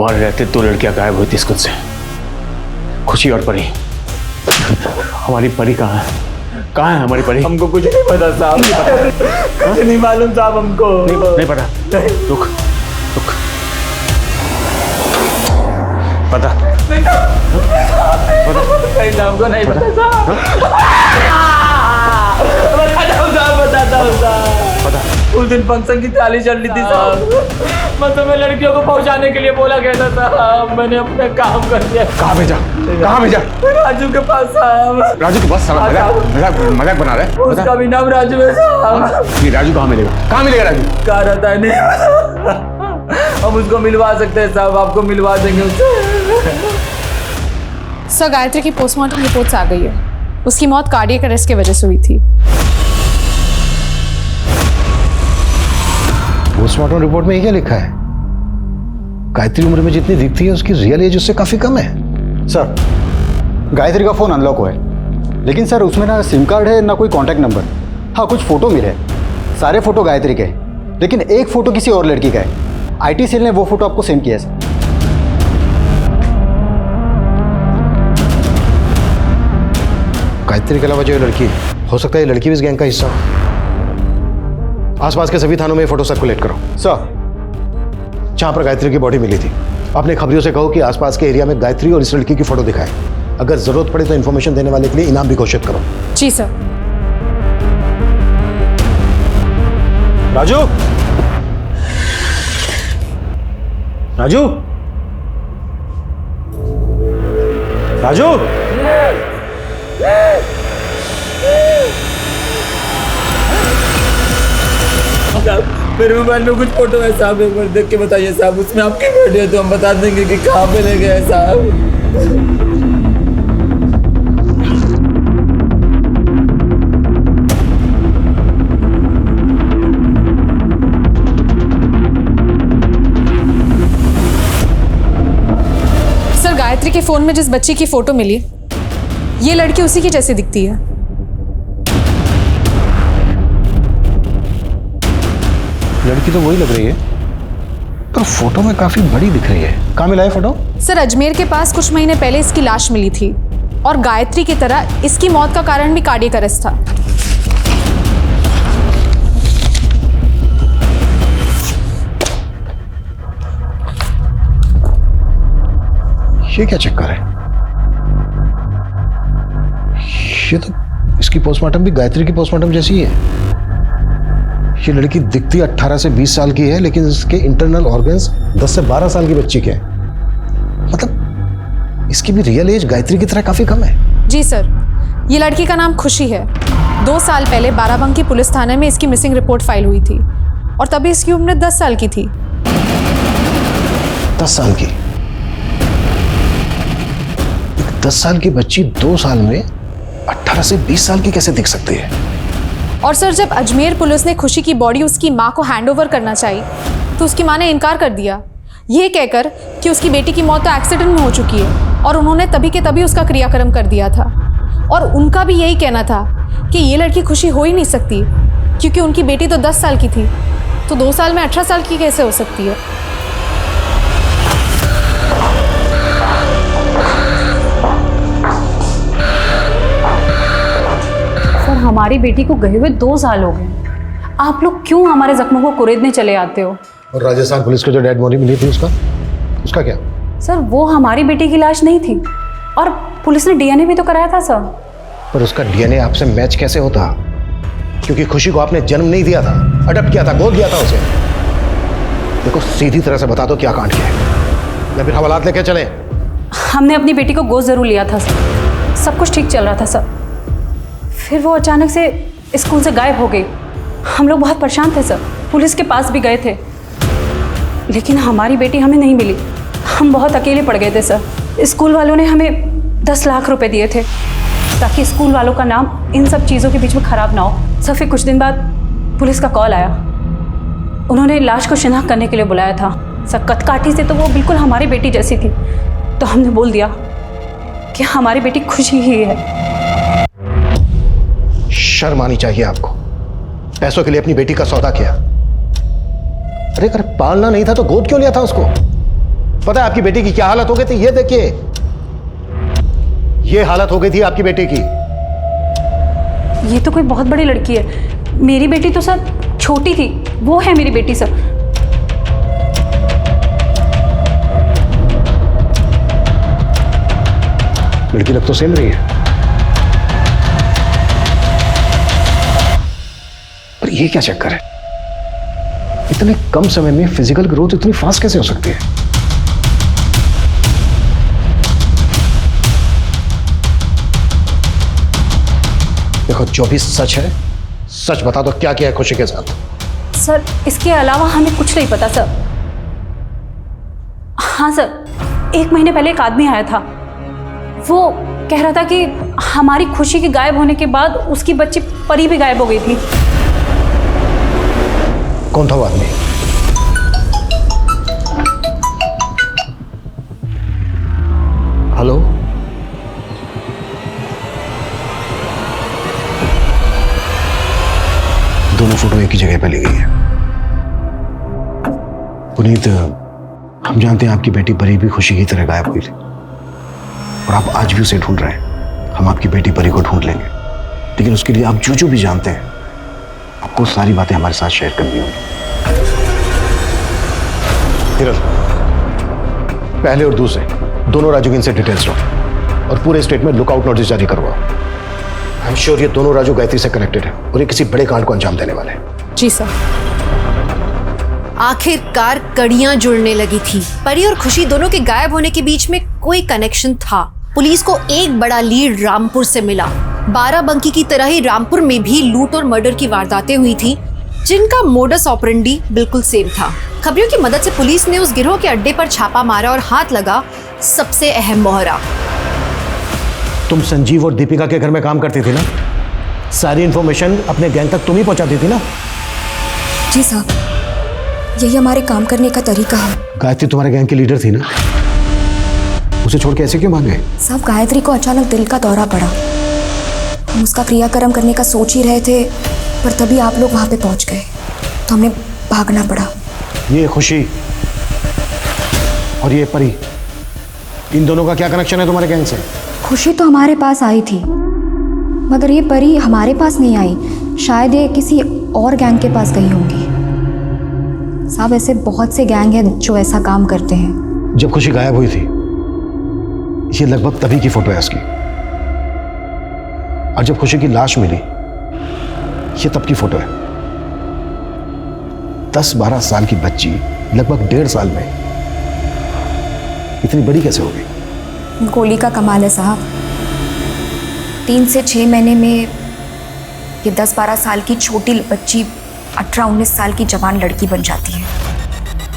तुम्हारे रहते 2 लड़कियां गायब हुई थी स्कूल से, खुशी और परी। हमारी परी कहाँ है? कहाँ है हमारी परी? हमको कुछ नहीं पता साहब, कुछ नहीं मालूम साहब हमको। नहीं पता? रुक रुक, पता हमको नहीं पता साहब। बताता हूँ साहब। उस दिन फंक्शन की ताली चल रही थी साहब, मैं तुम्हें लड़कियों को पहुंचाने के लिए बोला गया था साहब, मैंने अपना काम कर दिया। कहाँ भेजा? कहाँ भेजा? राजू के पास साहब। राजू तो बस मजाक बना रहा है। उसका भी नाम राजू है साहब। ये राजू कहाँ मिलेगा? कहाँ मिलेगा राजू? कहाँ रहता है नहीं, हम उसको मिलवा सकते हैं साहब, आपको मिलवा देंगे उससे। सर गायत्री की पोस्टमार्टम रिपोर्ट्स आ गई है। उसकी मौत कार्डियक अरेस्ट की वजह से हुई थी। पोस्टमार्टम रिपोर्ट में ये क्या लिखा है? गायत्री उम्र में जितनी दिखती है उसकी रियल एज उससे काफी कम है। सर गायत्री का फोन अनलॉक हुआ है, लेकिन सर उसमें ना सिम कार्ड है ना कोई कांटेक्ट नंबर। हाँ कुछ फोटो मिले, सारे फोटो गायत्री के, लेकिन एक फोटो किसी और लड़की का है। आईटी सेल ने वो फोटो आपको सेंड किया है सर। गायत्री के अलावा जो ये लड़की है, हो सकता है ये लड़की भी इस गैंग का हिस्सा हो। आसपास के सभी थानों में फोटो सर्कुलेट करो। सर जहां पर गायत्री की बॉडी मिली थी, अपने खबरियों से कहो कि आसपास के एरिया में गायत्री और इस लड़की की फोटो दिखाएं। अगर जरूरत पड़े तो इन्फॉर्मेशन देने वाले के लिए इनाम भी घोषित करो। जी सर। राजू, राजू, राजू, मेरे मोबाइल में कुछ फोटो है साहब, एक बार देख के बताइए साहब, उसमें आपकी वीडियो तो हम बता देंगे कि कहाँ पे ले गए साहब। सर गायत्री के फोन में जिस बच्ची की फोटो मिली, ये लड़की उसी की जैसी दिखती है। लड़की तो वही लग रही है, पर फोटो में काफी बड़ी दिख रही है। कहाँ मिला है फोटो? सर अजमेर के पास कुछ महीने पहले इसकी लाश मिली थी, और गायत्री की तरह इसकी मौत का कारण भी कार्डियक अरेस्ट था। ये क्या चक्कर है? ये तो इसकी पोस्टमार्टम भी गायत्री की पोस्टमार्टम जैसी है। ये लड़की दिखती 18 से 20 साल की है, लेकिन इसके इंटरनल ऑर्गन्स 10 से 12 साल की बच्ची के हैं। मतलब इसकी भी रियल एज गायत्री की तरह काफी कम है। जी सर, ये लड़की का नाम खुशी है। 2 साल पहले बाराबंकी पुलिस थाने में इसकी मिसिंग रिपोर्ट फाइल हुई थी, और तभी इसकी उम्र 10 साल की थी। 10 साल की? 10 साल की बच्ची 2 साल में 18 से 20 साल की कैसे दिख सकती है? और सर जब अजमेर पुलिस ने खुशी की बॉडी उसकी माँ को हैंडओवर करना चाहिए, तो उसकी माँ ने इनकार कर दिया, ये कहकर कि उसकी बेटी की मौत तो एक्सीडेंट में हो चुकी है, और उन्होंने तभी के तभी उसका क्रियाक्रम कर दिया था। और उनका भी यही कहना था कि ये लड़की खुशी हो ही नहीं सकती, क्योंकि उनकी बेटी तो 10 साल की थी, तो 2 साल में 18 साल की कैसे हो सकती है? हमारी बेटी को गए हुए 2 साल हो गए, आप लोग क्यों हमारे जख्मों को कुरेदने चले आते हो? और राजस्थान पुलिस को जो डेड बॉडी मिली थी उसका क्या? सर वो हमारी बेटी की लाश नहीं थी, और पुलिस ने डीएनए भी तो कराया था सर। पर उसका डीएनए आपसे मैच कैसे होता? क्योंकि खुशी को आपने जन्म नहीं दिया था, अडॉप्ट किया था, गोद दिया था उसे। देखो सीधी तरह से बता दो क्या कांड किया है, या फिर हवालात लेके चले। हमने अपनी बेटी को गोद जरूर लिया था सर, सब कुछ ठीक चल रहा था सर, फिर वो अचानक से स्कूल से गायब हो गई। हम लोग बहुत परेशान थे सर, पुलिस के पास भी गए थे, लेकिन हमारी बेटी हमें नहीं मिली। हम बहुत अकेले पड़ गए थे सर। स्कूल वालों ने हमें 10 लाख रुपए दिए थे ताकि स्कूल वालों का नाम इन सब चीज़ों के बीच में ख़राब ना हो। सर फिर कुछ दिन बाद पुलिस का कॉल आया, उन्होंने लाश को शिनाख्त करने के लिए बुलाया था। सर कदकाठी से तो वो बिल्कुल हमारी बेटी जैसी थी, तो हमने बोल दिया कि हमारी बेटी खुशी ही है। शर्म आनी चाहिए आपको, पैसों के लिए अपनी बेटी का सौदा किया। अरे अगर पालना नहीं था तो गोद क्यों लिया था उसको? पता है आपकी बेटी की क्या हालत हो गई थी? ये देखिए, ये हालत हो गई थी आपकी बेटी की। ये तो कोई बहुत बड़ी लड़की है। मेरी बेटी तो सर छोटी थी, वो है मेरी बेटी सर। लड़की लग तो सेम रही है, पर ये क्या चक्कर है? इतने कम समय में फिजिकल ग्रोथ इतनी फास्ट कैसे हो सकती है? देखो, जो भी सच है सच बता दो, क्या किया है खुशी के साथ? सर इसके अलावा हमें कुछ नहीं पता सर। हाँ सर, 1 महीने पहले एक आदमी आया था। वो कह रहा था कि हमारी खुशी के गायब होने के बाद उसकी बच्ची परी भी गायब हो गई थी। कौन था वो आदमी? हेलो, दोनों फोटो एक ही जगह पे ली गई है। पुनीत, हम जानते हैं आपकी बेटी परी भी खुशी की तरह गायब हुई थी और आप आज भी उसे ढूंढ रहे हैं। हम आपकी बेटी परी को ढूंढ लेंगे, लेकिन उसके लिए आप जो भी जानते हैं आपको सारी बातें हमारे साथ शेयर करनी होगी। हिरल, पहले और दूसरे दोनों राजू की इनसे डिटेल्स लो और पूरे स्टेट में लुकआउट नोटिस जारी करवाओ। आई एम श्योर ये दोनों राजू गायत्री से कनेक्टेड है और ये किसी बड़े कांड को अंजाम देने वाले हैं। जी सर। आखिरकार कड़ियां जुड़ने लगी थी। परी और खुशी दोनों के गायब होने के बीच में कोई कनेक्शन था। पुलिस को एक बड़ा लीड रामपुर से मिला। बाराबंकी की तरह ही रामपुर में भी लूट और मर्डर की वारदातें हुई थी, जिनका मोडस ऑपरेंडी बिल्कुल सेम था। खबरों की मदद से पुलिस ने उस गिरोह के अड्डे पर छापा मारा और हाथ लगा सबसे अहम मोहरा। तुम संजीव और दीपिका के घर में काम करती थी ना? सारी इंफॉर्मेशन अपने गैंग तक तुम ही पहुंचाती थी ना? जी साहब, यही हमारे काम करने का तरीका है। गायत्री तुम्हारे गैंग की लीडर थी ना? उसे छोड़ के ऐसे क्यों भाग गए? साहब, गायत्री को अचानक दिल का दौरा पड़ा। हम उसका क्रियाक्रम करने का सोच ही रहे थे, पर तभी आप लोग वहां पे पहुंच गए तो हमें भागना पड़ा। ये खुशी और ये परी, इन दोनों का क्या कनेक्शन है तुम्हारे गैंग से? खुशी तो हमारे पास आई थी, मगर ये परी हमारे पास नहीं आई। शायद ये किसी और गैंग के पास गई होंगी। साहब, ऐसे बहुत से गैंग हैं जो ऐसा काम करते हैं। जब खुशी गायब हुई थी, ये लगभग तभी की फोटो है उसकी। और जब खुशी की लाश मिली, ये तब की फोटो है। 10-12 साल की बच्ची लगभग 1.5 साल में इतनी बड़ी कैसे हो गई? गोली का कमाल है साहब। 3 से 6 महीने में ये 10-12 साल की छोटी बच्ची 18-19 साल की जवान लड़की बन जाती है,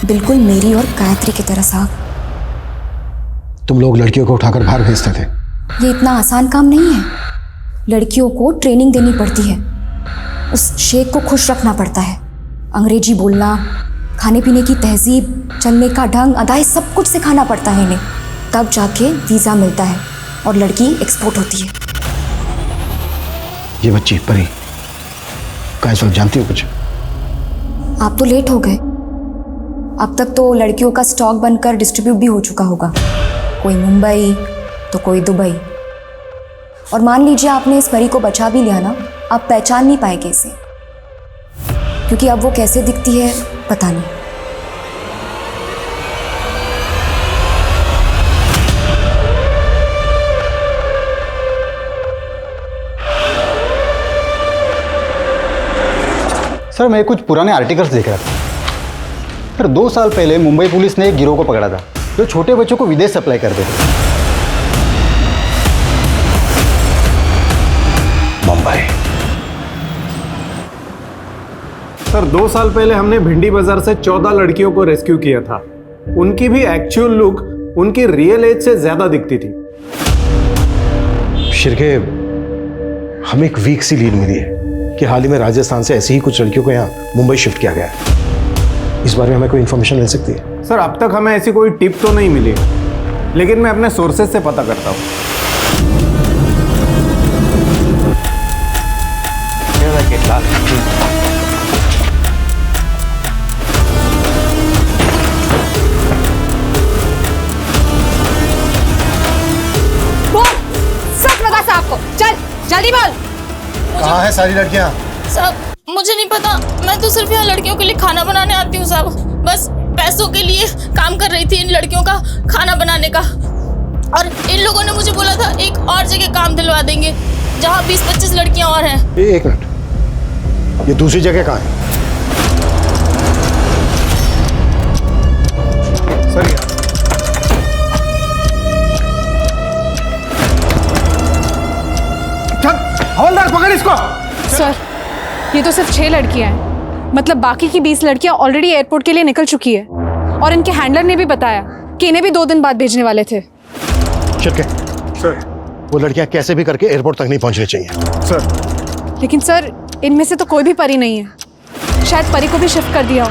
बिल्कुल मेरी और गायत्री की तरह। साहब, तुम लोग लड़कियों को उठाकर बाहर भेजते थे? ये इतना आसान काम नहीं है। लड़कियों को ट्रेनिंग देनी पड़ती है, उस शेख को खुश रखना पड़ता है। अंग्रेजी बोलना, खाने पीने की तहजीब, चलने का ढंग, अदाएं, सब कुछ सिखाना पड़ता है इन्हें। तब जाके वीज़ा मिलता है और लड़की एक्सपोर्ट होती है। ये बच्ची परी का इस वक्त जानती हो कुछ? आप तो लेट हो गए। अब तक तो लड़कियों का स्टॉक बनकर डिस्ट्रीब्यूट भी हो चुका होगा, कोई मुंबई तो कोई दुबई। और मान लीजिए आपने इस परी को बचा भी लिया ना, आप पहचान नहीं पाएंगे इसे, क्योंकि अब वो कैसे दिखती है पता नहीं। सर, मैं कुछ पुराने आर्टिकल्स देख रहा था। सर, 2 साल पहले मुंबई पुलिस ने एक गिरोह को पकड़ा था जो छोटे बच्चों को विदेश सप्लाई करते थे। मुंबई। सर, 2 साल पहले हमने भिंडी बाजार से 14 लड़कियों को रेस्क्यू किया था। उनकी भी एक्चुअल लुक उनकी रियल एज से ज्यादा दिखती थी। शिरके, हमें एक वीक सी लीड मिली है कि हाल ही में राजस्थान से ऐसी ही कुछ लड़कियों को यहाँ मुंबई शिफ्ट किया गया है। इस बारे में हमें कोई इन्फॉर्मेशन मिल सकती है? सर, अब तक हमें ऐसी कोई टिप तो नहीं मिली, लेकिन मैं अपने सोर्सेज से पता करता हूँ। कहाँ है सारी लड़कियाँ? साहब मुझे नहीं पता, मैं तो सिर्फ यहाँ लड़कियों के लिए खाना बनाने आती हूँ साहब। बस पैसों के लिए काम कर रही थी इन लड़कियों का खाना बनाने का। और इन लोगों ने मुझे बोला था एक और जगह काम दिलवा देंगे जहाँ 20-25 लड़कियाँ और हैं। एक मिनट, ये दूसरी जगह कहाँ है? सर हवलदार पकड़ इसको। सर ये तो सिर्फ 6 लड़कियां हैं, मतलब बाकी की 20 लड़कियां ऑलरेडी एयरपोर्ट के लिए निकल चुकी है। और इनके हैंडलर ने भी बताया कि इन्हें भी 2 दिन बाद भेजने वाले थे। शिर्के, सर वो लड़कियां कैसे भी करके एयरपोर्ट तक नहीं पहुंचनी चाहिए। सर लेकिन सर इनमें से तो कोई भी परी नहीं है, शायद परी को भी शिफ्ट कर दिया हो।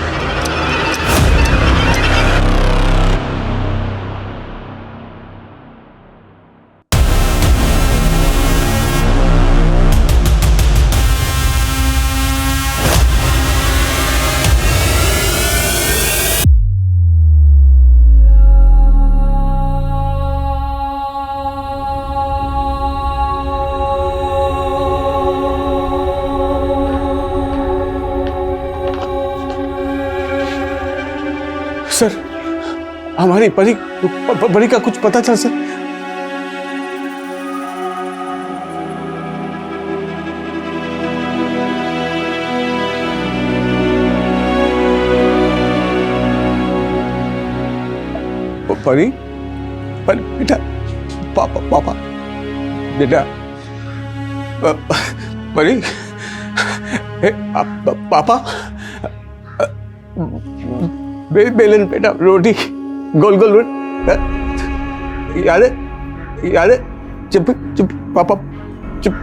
सर हमारी परी परी का कुछ पता चल सर? परी बेटा, पापा बेटा, परी पापा बेलन बेटा, रोटी गोल गोल याद है जब पापा जब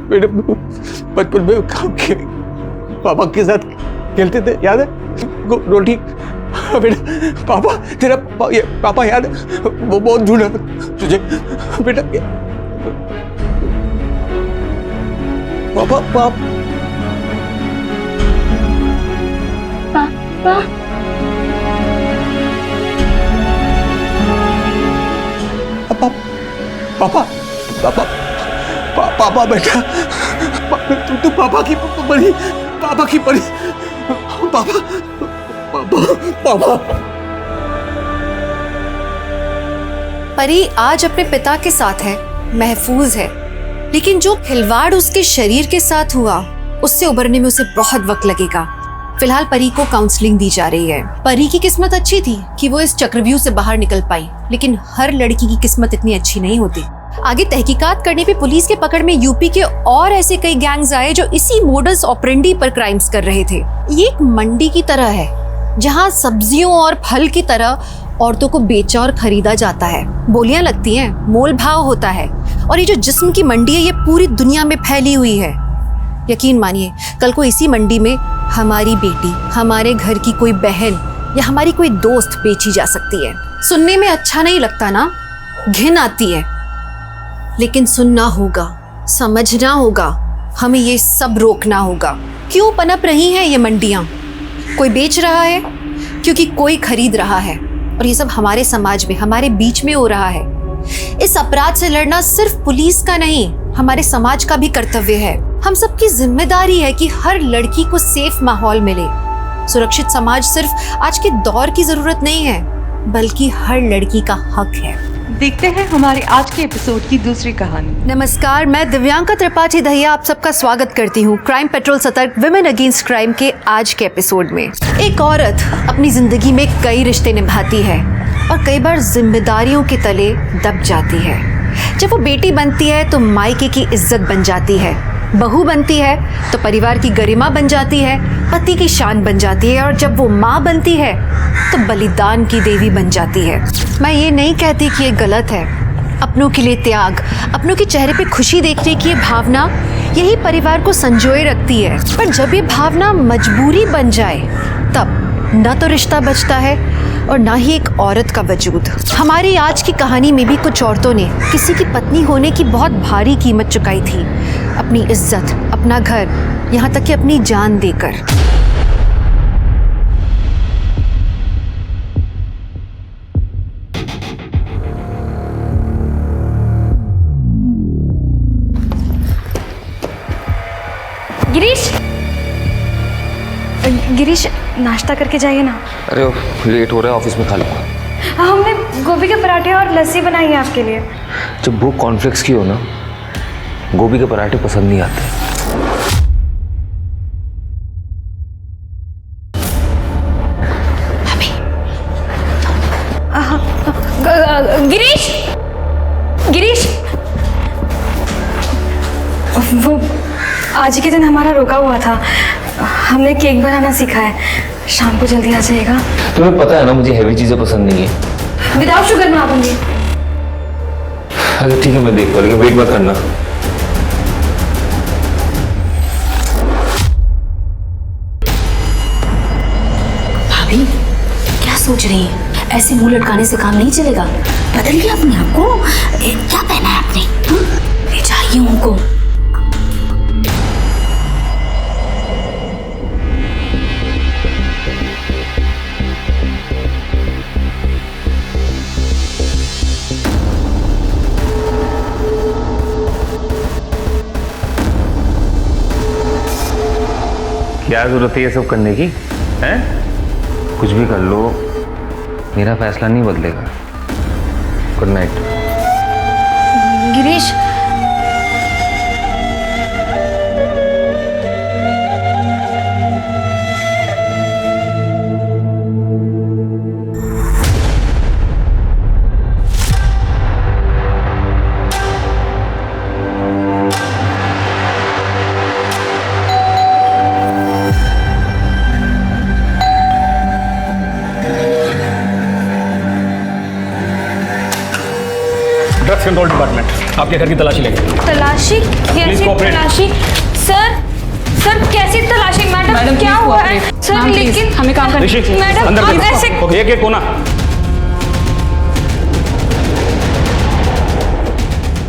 बेटे बचपन में पापा के साथ खेलते थे, याद है? रोटी बेटा, पापा तेरा पापा याद है? वो बहुत ढूंढा तुझे बेटा। पापा पापा पापा पापा पापा बेटा, तू पापा की परी, पापा की परी, पापा पापा। परी आज अपने पिता के साथ है, महफूज है, लेकिन जो खिलवाड़ उसके शरीर के साथ हुआ उससे उबरने में उसे बहुत वक्त लगेगा। फिलहाल परी को काउंसलिंग दी जा रही है। परी की किस्मत अच्छी थी कि वो इस चक्रव्यूह से बाहर निकल पाई, लेकिन हर लड़की की किस्मत इतनी अच्छी नहीं होती। आगे तहकीकात करने पे पुलिस के पकड़ में यूपी के और ऐसे कई गैंग्स आए जो इसी मोडस ऑपरेंडी पर क्राइम्स कर रहे थे। ये एक मंडी की तरह है जहाँ सब्जियों और फल की तरह औरतों को बेचा और खरीदा जाता है, बोलियां लगती हैं, मोल भाव होता है। और ये जो जिस्म की मंडी है ये पूरी दुनिया में फैली हुई है। यकीन मानिए कल को इसी मंडी में हमारी बेटी, हमारे घर की कोई बहन या हमारी कोई दोस्त बेची जा सकती है। सुनने में अच्छा नहीं लगता ना, घिन आती है, लेकिन सुनना होगा, समझना होगा, हमें ये सब रोकना होगा। क्यों पनप रही हैं ये मंडियां? कोई बेच रहा है क्योंकि कोई खरीद रहा है, और ये सब हमारे समाज में, हमारे बीच में हो रहा है। इस अपराध से लड़ना सिर्फ पुलिस का नहीं, हमारे समाज का भी कर्तव्य है। हम सबकी जिम्मेदारी है कि हर लड़की को सेफ माहौल मिले। सुरक्षित समाज सिर्फ आज के दौर की जरूरत नहीं है, बल्कि हर लड़की का हक है। देखते हैं हमारे आज के एपिसोड की दूसरी कहानी। नमस्कार, मैं दिव्यांका त्रिपाठी दहिया आप सबका स्वागत करती हूँ क्राइम पेट्रोल सतर्क विमेन अगेंस्ट क्राइम के आज के एपिसोड में। एक औरत अपनी जिंदगी में कई रिश्ते निभाती है और कई बार जिम्मेदारियों के तले दब जाती है। जब वो बेटी बनती है तो मायके की इज्जत बन जाती है, बहू बनती है तो परिवार की गरिमा बन जाती है, पति की शान बन जाती है, और जब वो माँ बनती है तो बलिदान की देवी बन जाती है। मैं ये नहीं कहती कि ये गलत है। अपनों के लिए त्याग, अपनों के चेहरे पे खुशी देखने की ये भावना यही परिवार को संजोए रखती है। पर जब ये भावना मजबूरी बन जाए तब न तो रिश्ता बचता है और ना ही एक औरत का वजूद। हमारी आज की कहानी में भी कुछ औरतों ने किसी की पत्नी होने की बहुत भारी कीमत चुकाई थी, अपनी इज्जत, अपना घर, यहाँ तक कि अपनी जान देकर। गिरीश, गिरीश नाश्ता करके जाइए ना। अरे लेट हो रहा है, ऑफिस में खा लूँगा। हमने गोभी के पराठे और लस्सी बनाई है आपके लिए। जब भूख कॉर्नफ्लेक्स की हो ना, गोभी के पराठे पसंद नहीं आते। गिरीश, गिरीश, वो आज के दिन हमारा रुका हुआ था। हमने केक बनाना सीखा है, शाम को जल्दी आ जाएगा। तुम्हें पता है ना मुझे हैवी चीजें पसंद नहीं है। विदाउट शुगर बना दूंगी। अच्छा ठीक है, मैं देख पा, लेकिन वेट मत करना। भाभी क्या सोच रही हैं? ऐसे मुंह लटकाने से काम नहीं चलेगा। बदलिए अपने आप को। क्या पहना है आपने? ले जाइए उनको। क्या जरूरत है ये सब करने की? हैं? कुछ भी कर लो, मेरा फैसला नहीं बदलेगा। Good night. Girish, drugs control department आपके घर की तलाशी लेंगे। तलाशी? कैसी तलाशी? सर कैसी तलाशी? मैडम क्या हुआ है? सर लेकिन हमें काम करना है। मैडम अंदर आप ऐसे एक कोना।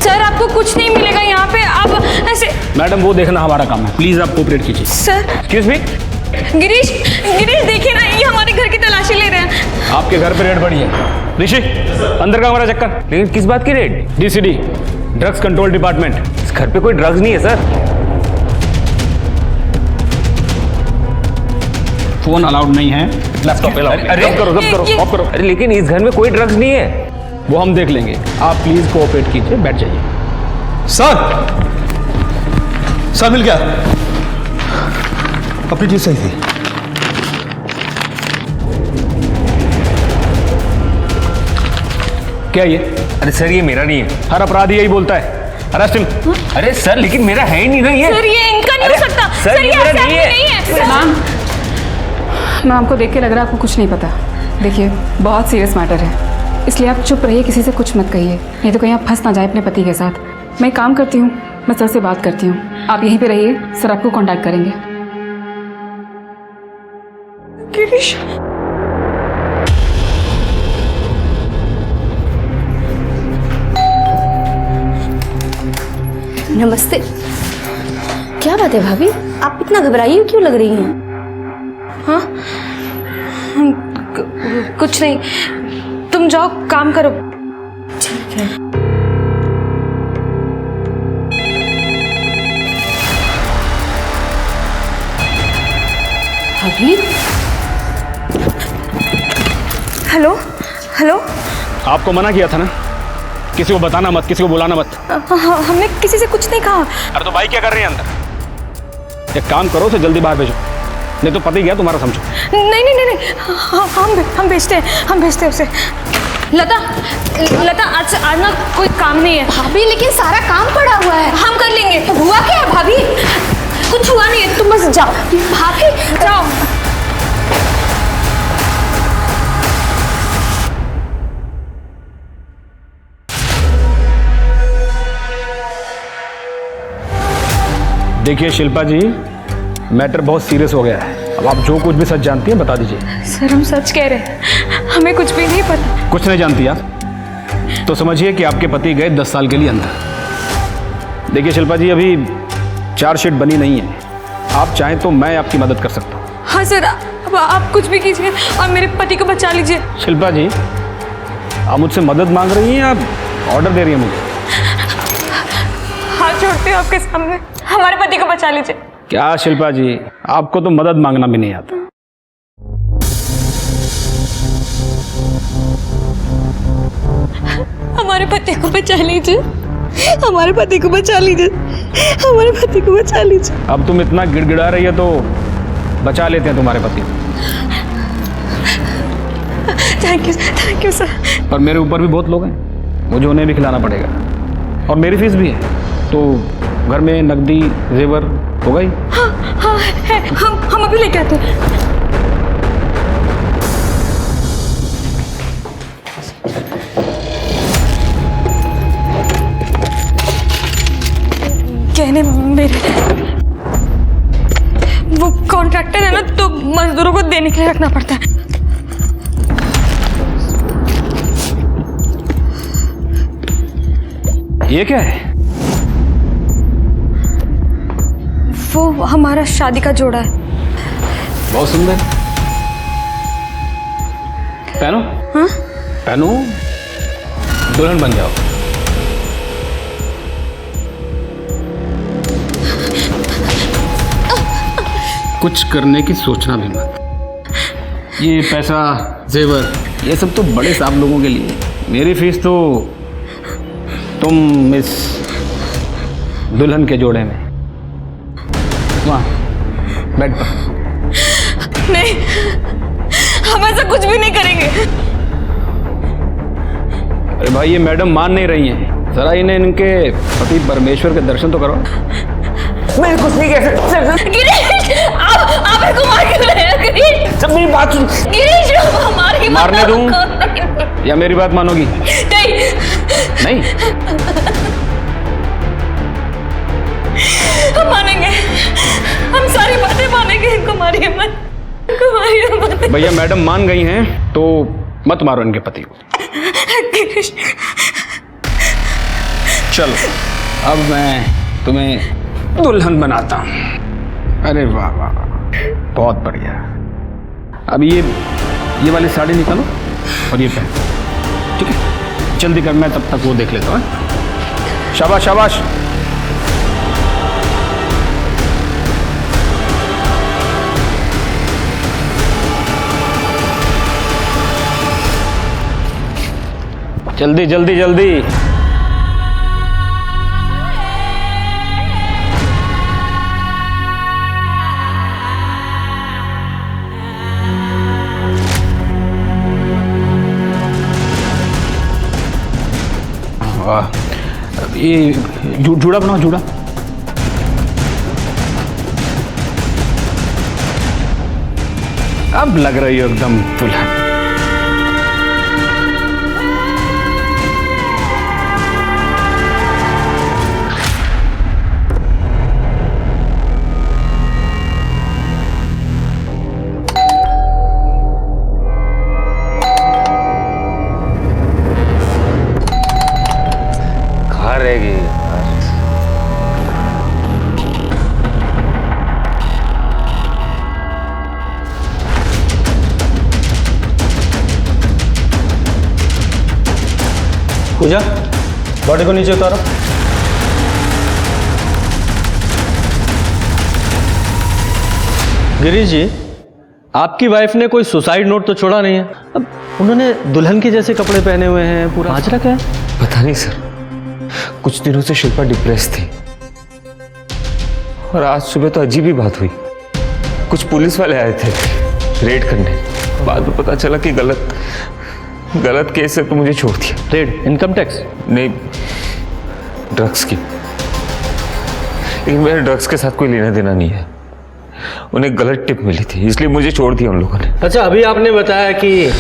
सर आपको कुछ नहीं मिलेगा यहाँ पे, आप ऐसे। मैडम वो देखना हमारा काम है, प्लीज आप कोऑपरेट कीजिए। Sir excuse me. Girish, Girish देखिए ना, ये हमारे घर की तलाशी ले रहे हैं। आपके घर पे रेड पड़ी है। ऋषि अंदर का हमारा चक्कर। लेकिन किस बात की रेड? डीसीडी drugs control department. इस घर पे कोई ड्रग्स नहीं है सर। फोन अलाउड नहीं है, लैपटॉप अलाउड। अरे ऑफ करो। अरे लेकिन इस घर में कोई ड्रग्स नहीं है। वो हम देख लेंगे, आप प्लीज कोऑपरेट कीजिए, बैठ जाइए। सर मिल गया। अपनी चीज सही थी। क्या ये? अरे सर ये मेरा नहीं है। हर अपराधी यही बोलता है, अरेस्ट हिम। अरे सर लेकिन मेरा है ही नहीं ना ये। सर ये इनका नहीं हो सकता। सर ये मेरा नहीं है। मैम, मैम को देख के लग रहा है आपको कुछ नहीं पता। देखिए बहुत सीरियस मैटर है, इसलिए आप चुप रहिए, किसी से कुछ मत कहिए, नहीं तो कहीं आप फंस ना जाए अपने पति के साथ। मैं एक काम करती हूँ, मैं सर से बात करती हूँ, आप यहीं पे रहिए, सर आपको कांटेक्ट करेंगे। गिरीश, नमस्ते। क्या बात है भाभी, आप इतना घबराई हो क्यों लग रही हैं? हाँ कुछ नहीं, तुम जाओ काम करो। ठीक है। भाभी, हेलो हेलो। आपको मना किया था ना, किसी को बताना मत, किसी को बुलाना मत। हमने किसी से कुछ नहीं कहा। अरे तो भाई क्या कर रही है अंदर? एक काम करो, उसे जल्दी बाहर भेजो, नहीं तो पता ही गया तुम्हारा, समझो। नहीं नहीं नहीं, नहीं। हम भेजते हैं उसे। लता आज ना कोई काम नहीं है। भाभी लेकिन सारा काम पड़ा हुआ है। हम कर लेंगे। हुआ क्या है भाभी? कुछ हुआ नहीं है, तुम बस जाओ। भाभी जाओ। देखिए शिल्पा जी, मैटर बहुत सीरियस हो गया है। अब आप जो कुछ भी सच जानती हैं बता दीजिए। सर हम सच कह रहे हैं, हमें कुछ भी नहीं पता। कुछ नहीं जानती आप? तो समझिए कि आपके पति गए 10 साल के लिए अंदर। देखिए शिल्पा जी, अभी चार्जशीट बनी नहीं है, आप चाहें तो मैं आपकी मदद कर सकता हूँ। हाँ सर, अब आप कुछ भी कीजिए और मेरे पति को बचा लीजिए। शिल्पा जी, आप मुझसे मदद मांग रही हैं या ऑर्डर दे रही हैं मुझे? हाथ जोड़ते हो आपके सामने, हमारे पति को बचा लीजिए। क्या शिल्पा जी, आपको तो मदद मांगना भी नहीं आता। हमारे पति को बचा लीजिए, हमारे पति को बचा लीजिए, हमारे पति को बचा लीजिए। अब तुम इतना गिड़गिड़ा रही है तो बचा लेते हैं तुम्हारे पति को। Thank you sir. पर मेरे ऊपर भी बहुत लोग हैं, मुझे उन्हें भी खिलाना पड़ेगा और मेरी फीस भी है। तो घर में नकदी जेवर होगा ही? हाँ है, हम अभी लेके आते हैं। कहने मेरे वो कॉन्ट्रैक्टर है ना, तो मजदूरों को देने के लिए रखना पड़ता है। ये क्या है? वो हमारा शादी का जोड़ा है। बहुत सुंदर। पहनो। हाँ? पहनो, दुल्हन बन जाओ। कुछ करने की सोचना भी मत। ये पैसा, जेवर, ये सब तो बड़े साहब लोगों के लिए। मेरी फीस तो तुम इस दुल्हन के जोड़े में, वहाँ बेड पर। नहीं, हम ऐसा कुछ भी नहीं करेंगे। अरे भाई, ये मैडम मान नहीं रही हैं। जरा इन्हें इनके पति परमेश्वर के दर्शन तो करो। मैं कुछ नहीं कह सकता। गिरीश, आप मेरे को मार क्यों रहे हैं? गिरीश, सब मेरी बात सुन। गिरीश, हमारी मारने दूं या मेरी बात मानोगी? नहीं। हम मानेंगे, हम सारी बातें मानेंगे। इनको मारिए मत, इनको मारिए मत। भैया, मैडम मान गई हैं तो मत मारो इनके पति को। गिरीश, चलो, अब मैं तुम्हें दुल्हन बनाता हूँ। अरे वाह वाह, बहुत बढ़िया। अब ये वाली साड़ी निकालो और ये पहन, ठीक है? जल्दी कर, मैं तब तक वो देख लेता हूँ। शाबाश शाबाश। जल्दी जल्दी जल्दी। वाह, ये जूड़ा बनाओ, जूड़ा। अब लग रही हो एकदम दुल्हन। रहेगी। पूजा, बॉडी को नीचे उतारो। गिरीश जी, आपकी वाइफ ने कोई सुसाइड नोट तो छोड़ा नहीं है। अब उन्होंने दुल्हन के जैसे कपड़े पहने हुए हैं, पूरा माजरा क्या है? पता नहीं सर, कुछ दिनों से शिल्पा डिप्रेस थी और आज सुबह तो अजीब ही बात हुई। कुछ पुलिस वाले आए थे रेड करने, बाद में पता चला कि गलत केस है तो मुझे छोड़ दिया। रेड? Income tax? नहीं, ड्रग्स की। लेकिन मेरे ड्रग्स के साथ कोई लेना देना नहीं है। उन्हें गलत टिप मिली थी, इसलिए मुझे छोड़ दिया उन लोगों ने। अच्छा, अभी आपने बताया कि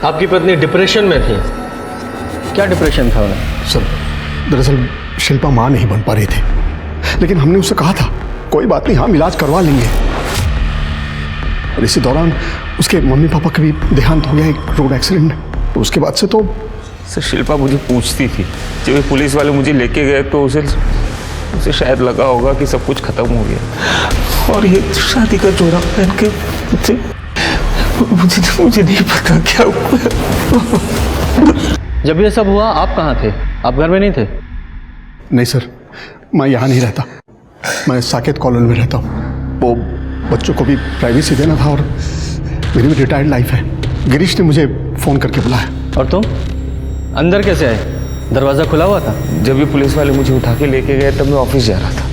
आपकी पत्नी डिप्रेशन में थी। क्या डिप्रेशन था उन्हें? सर, दरअसल शिल्पा माँ नहीं बन पा रही थी, लेकिन हमने उससे कहा था कोई बात नहीं, हम इलाज करवा लेंगे। और इसी दौरान उसके मम्मी पापा का भी देहांत हो गया एक रोड एक्सीडेंट में। तो उसके बाद से तो सर, शिल्पा मुझे पूछती थी, जब ये पुलिस वाले मुझे लेके गए तो उसे शायद लगा होगा कि सब कुछ खत्म हो गया। और ये शादी का जोड़ा पहन के मुझे नहीं पता क्या हुआ। जब ये सब हुआ आप कहाँ थे? आप घर में नहीं थे? नहीं सर, मैं यहाँ नहीं रहता, मैं साकेत कॉलोनी में रहता हूँ। वो बच्चों को भी प्राइवेसी देना था और मेरी भी रिटायर्ड लाइफ है। गिरीश ने मुझे फ़ोन करके बुलाया। और तुम अंदर कैसे आए? दरवाज़ा खुला हुआ था? जब भी पुलिस वाले मुझे उठा के लेके गए तब मैं ऑफिस जा रहा था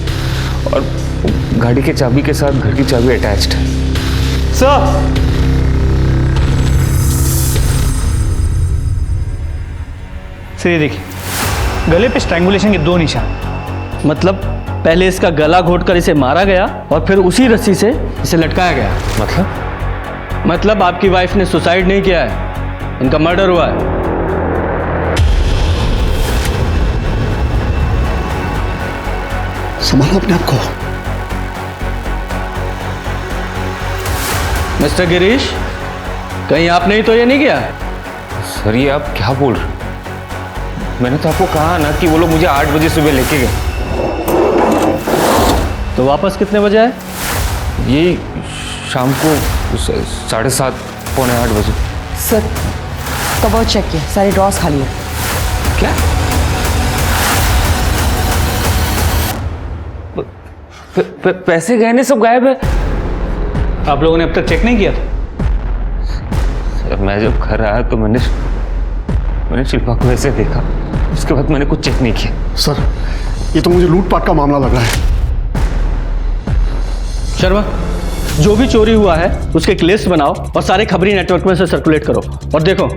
और गाड़ी के चाबी के साथ घर की चाबी अटैच्ड है। सर, ये देखिए, गले पे स्ट्रैंगुलेशन के 2 निशान। मतलब पहले इसका गला घोटकर इसे मारा गया और फिर उसी रस्सी से इसे लटकाया गया। मतलब आपकी वाइफ ने सुसाइड नहीं किया है, इनका मर्डर हुआ है। संभालो अपने आप को। मिस्टर गिरीश, कहीं आपने ही तो ये नहीं किया? सर ये आप क्या बोल रहे हो? मैंने तो आपको कहा ना कि वो लोग मुझे 8 बजे सुबह लेके गए। तो वापस कितने बजे आए? ये शाम को 7:30 पौने 8 बजे। सर कबर्ड चेक किया, सारे ड्रॉर्स खाली है। क्या? पैसे गहने सब गायब है। आप लोगों ने अब तक चेक नहीं किया था? सर मैं जब घर आया तो मैंने शिल्पा को ऐसे देखा, उसके बाद मैंने कुछ चेक नहीं किया। सर ये तो मुझे लूटपाट का मामला लग रहा है। शर्मा, जो भी चोरी हुआ है उसके एक लिस्ट बनाओ और सारे खबरी नेटवर्क में से सर्कुलेट करो। और देखो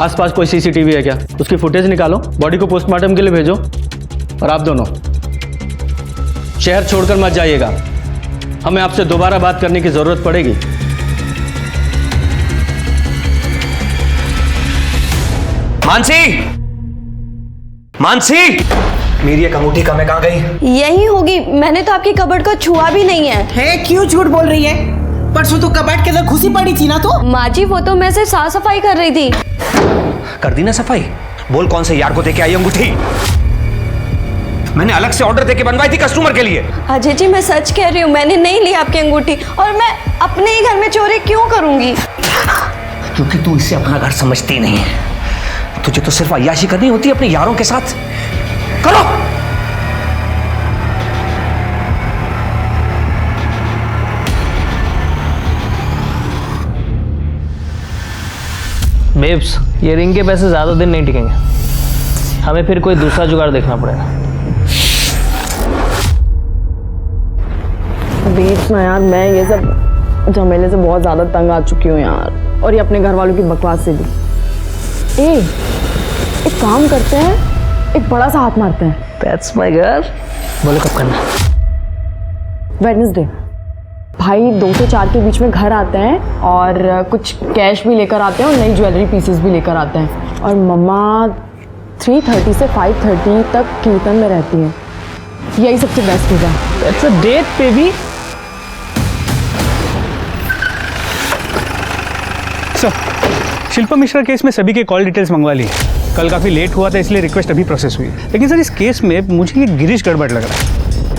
आसपास कोई सीसीटीवी है क्या, उसकी फुटेज निकालो, बॉडी को पोस्टमार्टम के लिए भेजो। और आप दोनों शहर छोड़कर मत जाइएगा, हमें आपसे दोबारा बात करने की जरूरत पड़ेगी। मानसी, मेरी एक अंगूठी कहाँ गई? यही होगी, मैंने तो आपकी कबर्ड को छुआ भी नहीं है। क्यों झूठ बोल रही है? परसों तो कबर्ड के अंदर घुसी पड़ी थी ना। तो माँ जी वो तो मैं सिर्फ साफ सफाई कर रही थी। कर दी ना सफाई? बोल कौन से यार को देके आई अंगूठी? मैंने अलग से ऑर्डर देके बनवाई थी कस्टमर के लिए। अजय जी मैं सच कह रही हूँ, मैंने नहीं ली आपकी अंगूठी और मैं अपने ही घर में चोरी क्यों करूंगी? क्योंकि तू इसे अपना घर समझती नहीं है। तुझे तो सिर्फ अय्याशी करनी होती है अपने यारों के साथ। करो। बेब्स, ये रिंग के पैसे ज़्यादा दिन नहीं टिकेंगे, हमें फिर कोई दूसरा जुगाड़ देखना पड़ेगा। बेब्स ना यार, मैं ये सब झमेले से बहुत ज़्यादा तंग आ चुकी हूँ यार, और ये अपने घर वालों की बकवास से भी। एक काम करते हैं, एक बड़ा सा हाथ मारते हैं। That's my girl। बोलो कब करना? वेडनेसडे। भाई 2 से 4 के बीच में घर आते हैं और कुछ कैश भी लेकर आते हैं और नई ज्वेलरी पीसेस भी लेकर आते हैं। और मम्मा 3:30 से 5:30 तक कीर्तन में रहती है। यही सबसे बेस्ट होगा। That's a date, baby। Sir, Shilpa Mishra case में सभी के कॉल डिटेल्स मंगवा ली। कल काफ़ी लेट हुआ था इसलिए रिक्वेस्ट अभी प्रोसेस हुई। लेकिन सर इस केस में मुझे ये गिरीश गड़बड़ लग रहा है।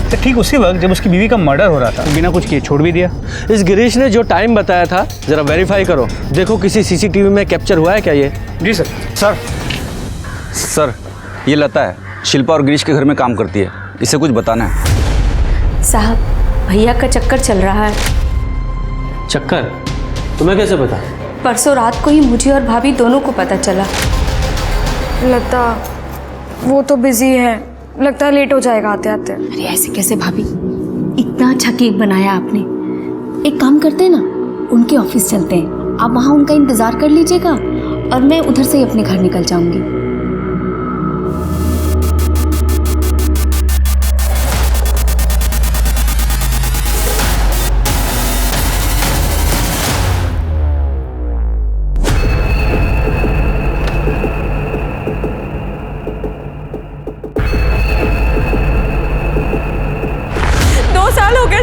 तो ठीक उसी वक्त जब उसकी बीवी का मर्डर हो रहा था, बिना कुछ किए छोड़ भी दिया। इस गिरीश ने जो टाइम बताया था जरा वेरीफाई करो, देखो किसी सीसीटीवी में कैप्चर हुआ है क्या ये? जी सर। सर ये लता है, शिल्पा और गिरीश के घर में काम करती है, इसे कुछ बताना है। साहब भैया का चक्कर चल रहा है। चक्कर? तुम्हें कैसे पता? परसों रात को ही मुझे और भाभी दोनों को पता चला। लता वो तो बिजी है, लगता है लेट हो जाएगा आते आते। अरे ऐसे कैसे भाभी, इतना अच्छा केक बनाया आपने। एक काम करते हैं ना, उनके ऑफिस चलते हैं, आप वहाँ उनका इंतज़ार कर लीजिएगा और मैं उधर से ही अपने घर निकल जाऊंगी।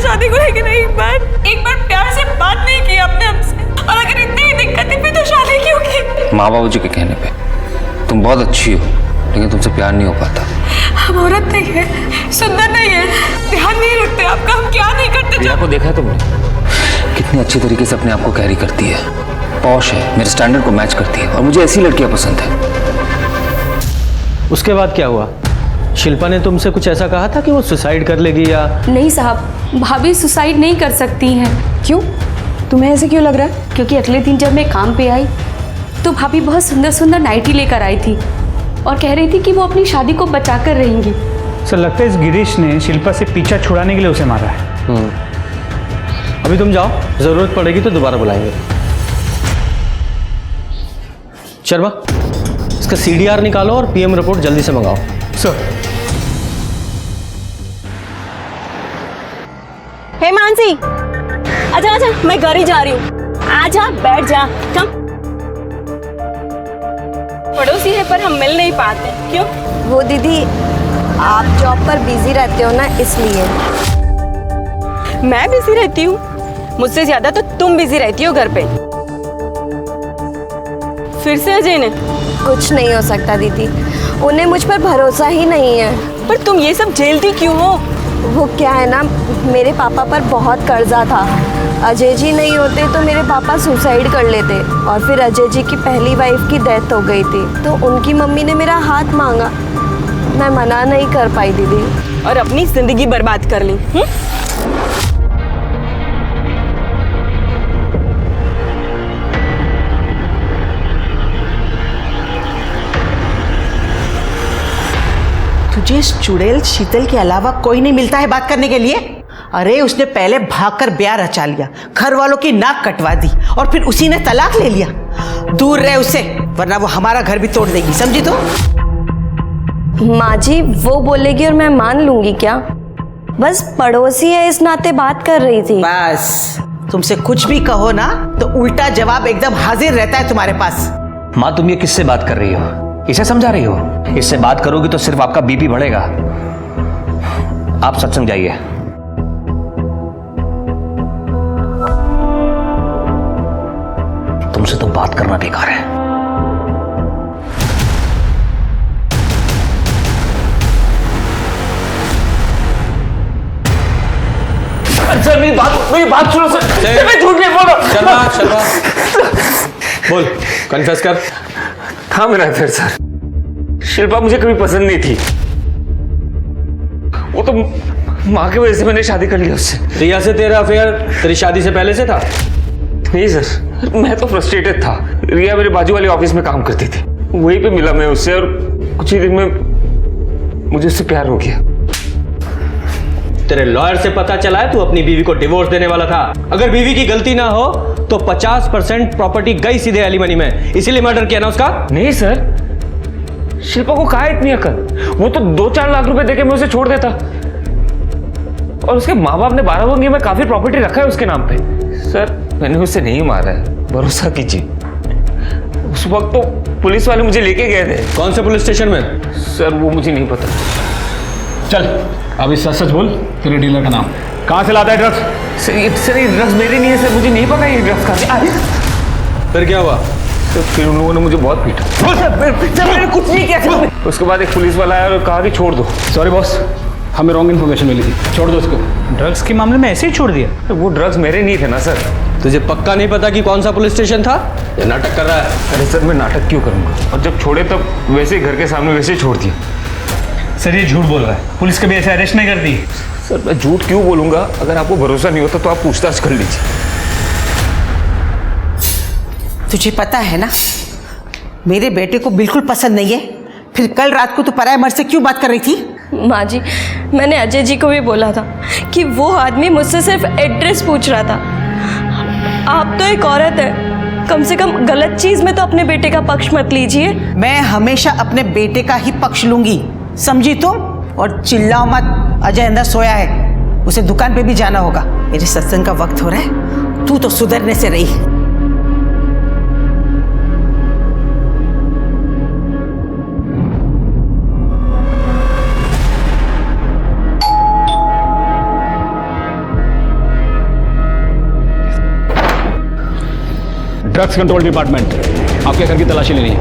शादी को लेकर एक बार प्यार से बात नहीं की आपने हमसे, और अगर इतनी ही दिक्कत है फिर तो शादी क्यों की? माँ बाबू जी के कहने पे तुम बहुत अच्छी हो, लेकिन तुमसे प्यार नहीं हो पाता। हम औरत नहीं है, सुंदर नहीं है, ध्यान नहीं रखते आपका, हम क्या नहीं करते। प्रिया को देखा है तुमने? कितनी अच्छी तरीके से अपने आप को कैरी करती है, पॉश है, मेरे स्टैंडर्ड को मैच करती है, और मुझे ऐसी लड़कियां पसंद है। उसके बाद क्या हुआ? शिल्पा ने तुमसे कुछ ऐसा कहा था कि वो सुसाइड कर लेगी या? नहीं साहब, भाभी सुसाइड नहीं कर सकती हैं। क्यों? तुम्हें ऐसे क्यों लग रहा है? क्योंकि अगले दिन जब मैं काम पे आई तो भाभी बहुत सुंदर सुंदर नाइटी लेकर आई थी और कह रही थी कि वो अपनी शादी को बचा कर रहेंगी। सर लगता है इस गिरीश ने शिल्पा से पीछा छुड़ाने के लिए उसे मारा है। अभी तुम जाओ, जरूरत पड़ेगी तो दोबारा बुलाएंगे। शर्मा, इसका CDR निकालो और PM रिपोर्ट जल्दी से मंगाओ। सर। हे मानसी, आजा आजा, मैं घर ही जा रही हूँ। आजा, बैठ जा, कम। पड़ोसी है पर हम मिल नहीं पाते, क्यों? वो दीदी, आप जॉब पर बिजी रहते हो ना, इसलिए। मैं बिजी रहती हूँ? मुझसे ज्यादा तो तुम बिजी रहती हो घर पे। फिर से अजय ने? कुछ नहीं हो सकता दीदी, उन्हें मुझ पर भरोसा ही नहीं है। पर तुम ये सब झेलती क्यों हो? वो क्या है ना, मेरे पापा पर बहुत कर्जा था। अजय जी नहीं होते तो मेरे पापा सुसाइड कर लेते, और फिर अजय जी की पहली वाइफ की डेथ हो गई थी, तो उनकी मम्मी ने मेरा हाथ मांगा। मैं मना नहीं कर पाई दीदी, और अपनी जिंदगी बर्बाद कर ली। तुझे इस चुड़ैल शीतल के अलावा कोई नहीं मिलता है बात करने के लिए? अरे उसने पहले भागकर ब्याह रचा लिया, घर वालों की नाक कटवा दी, और फिर उसी ने तलाक ले लिया। दूर रहे उससे, वरना वो हमारा घर भी तोड़ देगी, समझी तू? माँ जी, वो बोलेगी और मैं मान लूंगी क्या? बस पड़ोसी है इस नाते बात कर रही थी। बस तुमसे कुछ भी कहो ना तो उल्टा जवाब एकदम हाजिर रहता है तुम्हारे पास। माँ, तुम ये किससे बात कर रही हो? इसे समझा रही हो? इससे बात करोगी तो सिर्फ आपका BP बढ़ेगा। आप सत्संग जाइए। तुमसे तो बात करना बेकार है। सर मेरी बात सुनो सर। मैं झूठ नहीं बोल रहा। शर्मा, बोल, कन्फेस कर। था मेरा अफेयर सर। शिल्पा मुझे कभी पसंद नहीं थी, वो तो माँ की वजह से मैंने शादी कर ली उससे। रिया से तेरा अफेयर तेरी शादी से पहले से था? नहीं सर, मैं तो फ्रस्ट्रेटेड था। रिया मेरे बाजू वाले ऑफिस में काम करती थी, वहीं पे मिला मैं उससे, और कुछ ही दिन में मुझे उससे प्यार हो गया। तेरे लॉयर से पता चला है तू अपनी बीवी को डिवोर्स देने वाला था। अगर बीवी की गलती ना हो तो 50% प्रॉपर्टी गई सीधे एलिमनी में, इसीलिए मर्डर किया ना उसका? नहीं सर, शिल्पा को कहा इतनी अकल? वो तो 2-4 लाख रुपए देके मैं उसे छोड़ देता, और उसके माँ बाप ने 12 बंगी में काफी प्रॉपर्टी रखा है उसके नाम पे। सर मैंने उसे नहीं मारा है, भरोसा कीजिए। उस वक्त तो पुलिस वाले मुझे लेके गए थे। कौन से पुलिस स्टेशन में? सर वो मुझे नहीं पता। चल अभी सच सच बोल, तेरे डीलर का नाम कहाँ से लाता है ड्रग्स? सर ये ड्रग्स मेरे नहीं है सर, मुझे नहीं पता ये ड्रग्स कहाँ से। फिर क्या हुआ? तो फिर उन लोगों ने मुझे बहुत पीटा। सर मैंने कुछ नहीं किया। उसके बाद एक पुलिस वाला आया और कहा कि छोड़ दो। सॉरी बॉस, हमें रॉन्ग इन्फॉर्मेशन मिली थी, छोड़ दो उसको। ड्रग्स के मामले में ऐसे ही छोड़ दिया? तो वो ड्रग्स मेरे नहीं थे ना सर। तुझे पक्का नहीं पता कि कौन सा पुलिस स्टेशन था? ये नाटक कर रहा है। अरे सर मैं नाटक क्यों करूंगा, और जब छोड़े तब वैसे ही घर के सामने वैसे ही छोड़ दिया। सर ये झूठ बोल रहा है, पुलिस कभी ऐसे अरेस्ट नहीं करती। सर मैं झूठ क्यों बोलूंगा? अगर आपको भरोसा नहीं होता तो आप पूछताछ कर लीजिए। तुझे पता है ना, मेरे बेटे को बिल्कुल पसंद नहीं है, फिर कल रात को तू पराये मर्द से क्यों बात कर रही थी? माँ जी, मैंने अजय जी को भी बोला था कि वो आदमी मुझसे सिर्फ एड्रेस पूछ रहा था। आप तो एक औरत है, कम से कम गलत चीज में तो अपने बेटे का पक्ष मत लीजिए। मैं हमेशा अपने बेटे का ही पक्ष लूंगी, समझी तुम? और चिल्लाओ मत, अजय अंदर सोया है, उसे दुकान पे भी जाना होगा। मेरे सत्संग का वक्त हो रहा है, तू तो सुधरने से रही। ड्रग्स कंट्रोल डिपार्टमेंट, आपके घर की तलाशी लेनी है।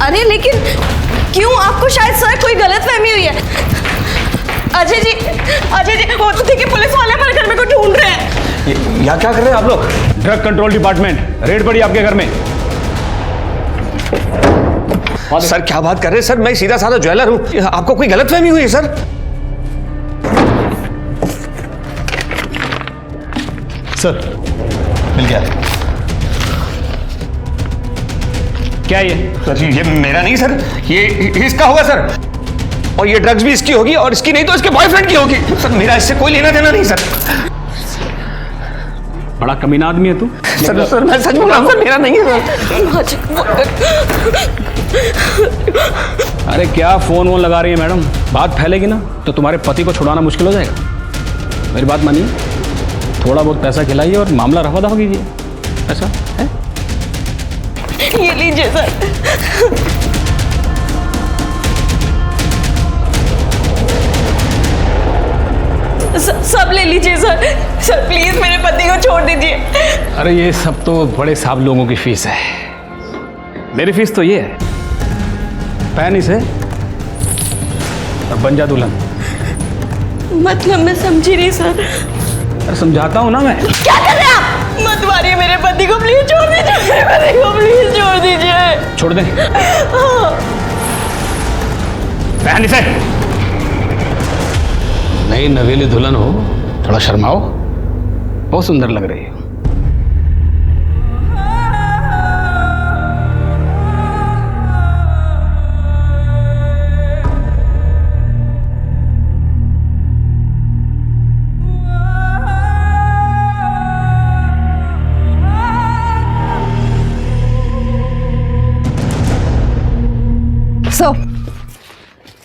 अरे लेकिन क्यों? आपको शायद सर कोई गलतफहमी हुई है। अजय जी वो तो देखिए पुलिस वाले हमारे घर में को ढूंढ रहे हैं। यहाँ क्या कर रहे हैं आप लोग? ड्रग कंट्रोल डिपार्टमेंट, रेड पड़ी आपके घर में। सर क्या बात कर रहे हैं सर, मैं सीधा साधा ज्वेलर हूँ, आपको कोई गलतफहमी हुई है सर? सर मिल गया। क्या ये? सर ये मेरा नहीं सर, ये इसका होगा सर, और ये ड्रग्स भी इसकी होगी, और इसकी नहीं तो इसके बॉयफ्रेंड की होगी सर। मेरा इससे कोई लेना देना नहीं सर। बड़ा कमीना आदमी है तू। सर मैं सच बोल रहा हूँ सर, मेरा नहीं है अरे क्या फोन वोन लगा रही है मैडम, बात फैलेगी ना तो तुम्हारे पति को छुड़ाना मुश्किल हो जाएगा। मेरी बात मानिए, थोड़ा बहुत पैसा खिलाइए और मामला रफा दफा कीजिए। ऐसा है? ये लीजिए सर। सब ले लीजिए सर। सर प्लीज मेरे पति को छोड़ दीजिए। अरे ये सब तो बड़े साहब लोगों की फीस है, मेरी फीस तो ये है, पहन इसे और बन जा दुल्हन। मतलब मैं समझी नहीं सर। अरे समझाता हूँ ना मैं। क्या कर रहे हैं आप? मत मारिए मेरे पति को, प्लीज छोड़ दीजिए मेरे पति को, प्लीज छोड़ दीजिए। छोड़ दे। पहन इसे। नई नवेली दुल्हन हो, थोड़ा शर्माओ, बहुत सुंदर लग रही है।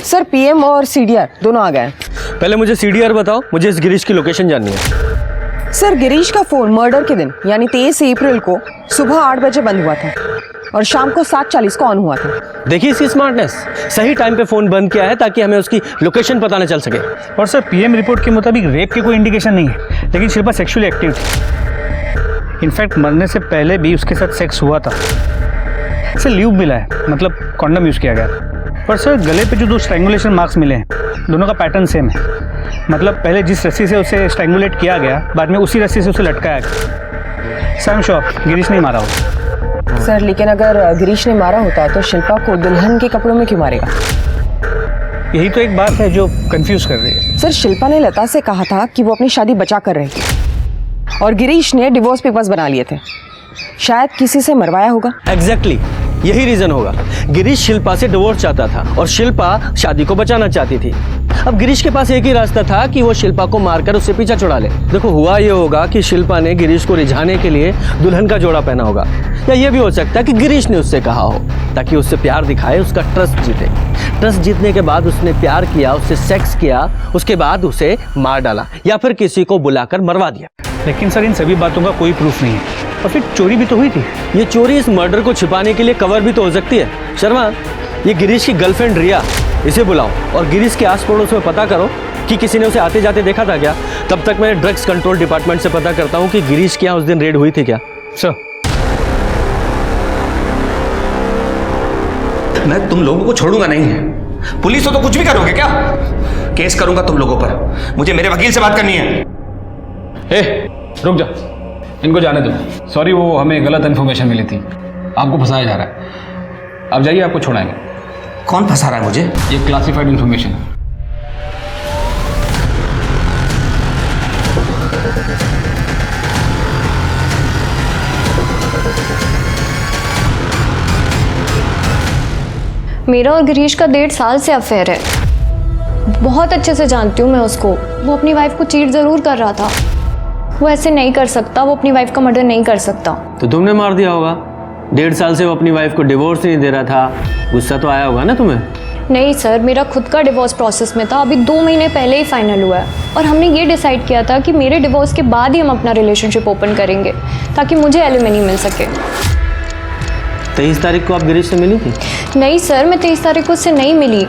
सर पीएम और सीडीआर दोनों आ गए। पहले मुझे सीडीआर बताओ, मुझे इस गिरीश की लोकेशन जाननी है। सर गिरीश का फोन मर्डर के दिन यानी 23 अप्रैल को सुबह 8 बजे बंद हुआ था और शाम को 7:40 को ऑन हुआ था। देखिए इसकी स्मार्टनेस, सही टाइम पे फोन बंद किया है ताकि हमें उसकी लोकेशन पता न चल सके। और सर पीएम रिपोर्ट के मुताबिक रेप की कोई इंडिकेशन नहीं है, लेकिन शिल्पा सेक्सुअली एक्टिव थी। इनफैक्ट मरने से पहले भी उसके साथ सेक्स हुआ था। इसे ल्यूब मिला है, मतलब कॉन्डम यूज किया गया। पर सर गले पे जो 2 स्ट्रैंगुलेशन मार्क्स मिले हैं, दोनों का पैटर्न सेम है। मतलब पहले जिस रस्सी से उसे स्ट्रैंगुलेट किया गया, बाद में उसी रस्सी से उसे लटकाया गया। सर श्योर गिरीश नहीं मारा हो। सर लेकिन अगर गिरीश ने मारा होता तो शिल्पा को दुल्हन के कपड़ों में क्यों मारेगा? यही तो एक बात है जो कंफ्यूज कर रही है। सर शिल्पा ने लता से कहा था कि वो अपनी शादी बचा कर रही थी और गिरीश ने डिवोर्स पेपर्स बना लिए थे। शायद किसी से मरवाया होगा। एग्जैक्टली यही रीजन होगा। गिरीश शिल्पा से डिवोर्स चाहता था और शिल्पा शादी को बचाना चाहती थी। अब गिरीश के पास एक ही रास्ता था कि वो शिल्पा को मारकर उससे पीछा छुड़ा ले। देखो हुआ ये होगा कि शिल्पा ने गिरीश को रिझाने के लिए दुल्हन का जोड़ा पहना होगा, या ये भी हो सकता है कि गिरीश ने उससे कहा हो ताकि उससे प्यार दिखाए, उसका ट्रस्ट जीते। ट्रस्ट जीतने के बाद उसने प्यार किया, उससे सेक्स किया, उसके बाद उसे मार डाला या फिर किसी को बुलाकर मरवा दिया। लेकिन सर इन सभी बातों का कोई प्रूफ नहीं है, और फिर चोरी भी तो हुई थी। ये चोरी इस मर्डर को छिपाने के लिए कवर भी तो हो सकती है। शर्मा, ये गिरीश की गर्लफ्रेंड रिया, इसे बुलाओ और गिरीश के आस पड़ोस में पता करो कि किसी ने उसे आते जाते देखा था क्या। तब तक मैं ड्रग्स कंट्रोल डिपार्टमेंट से पता करता हूँ कि गिरीश के यहाँ उस दिन रेड हुई थी क्या। सर मैं तुम लोगों को छोड़ूंगा नहीं। पुलिस हो तो कुछ भी करोगे क्या? केस करूंगा तुम लोगों पर। मुझे मेरे वकील से बात करनी है। ए, रुक जा, इनको जाने दो। सॉरी, वो हमें गलत इन्फॉर्मेशन मिली थी, आपको फंसाया जा रहा है। आप जाइए, आपको छोड़ाएंगे। कौन फंसा रहा है मुझे? ये क्लासिफाइड इन्फॉर्मेशन है। मेरा और गिरीश का 1.5 साल से अफेयर है। बहुत अच्छे से जानती हूँ मैं उसको। वो अपनी वाइफ को चीट ज़रूर कर रहा था। वो ऐसे नहीं कर सकता, वो अपनी वाइफ का मर्डर नहीं कर सकता। तो तुमने मार दिया होगा। 1.5 साल से वो अपनी वाइफ को डिवोर्स नहीं दे रहा था, गुस्सा तो आया होगा ना तुम्हें? नहीं सर, मेरा खुद का डिवोर्स प्रोसेस में था, अभी 2 महीने पहले ही फाइनल हुआ है। और हमने ये डिसाइड किया था कि मेरे डिवोर्स के बाद ही हम अपना रिलेशनशिप ओपन करेंगे ताकि मुझे एलिमनी मिल सके। 23 तारीख को आप गिरीश से मिली थी? नहीं सर, मैं 23 तारीख को उससे नहीं मिली,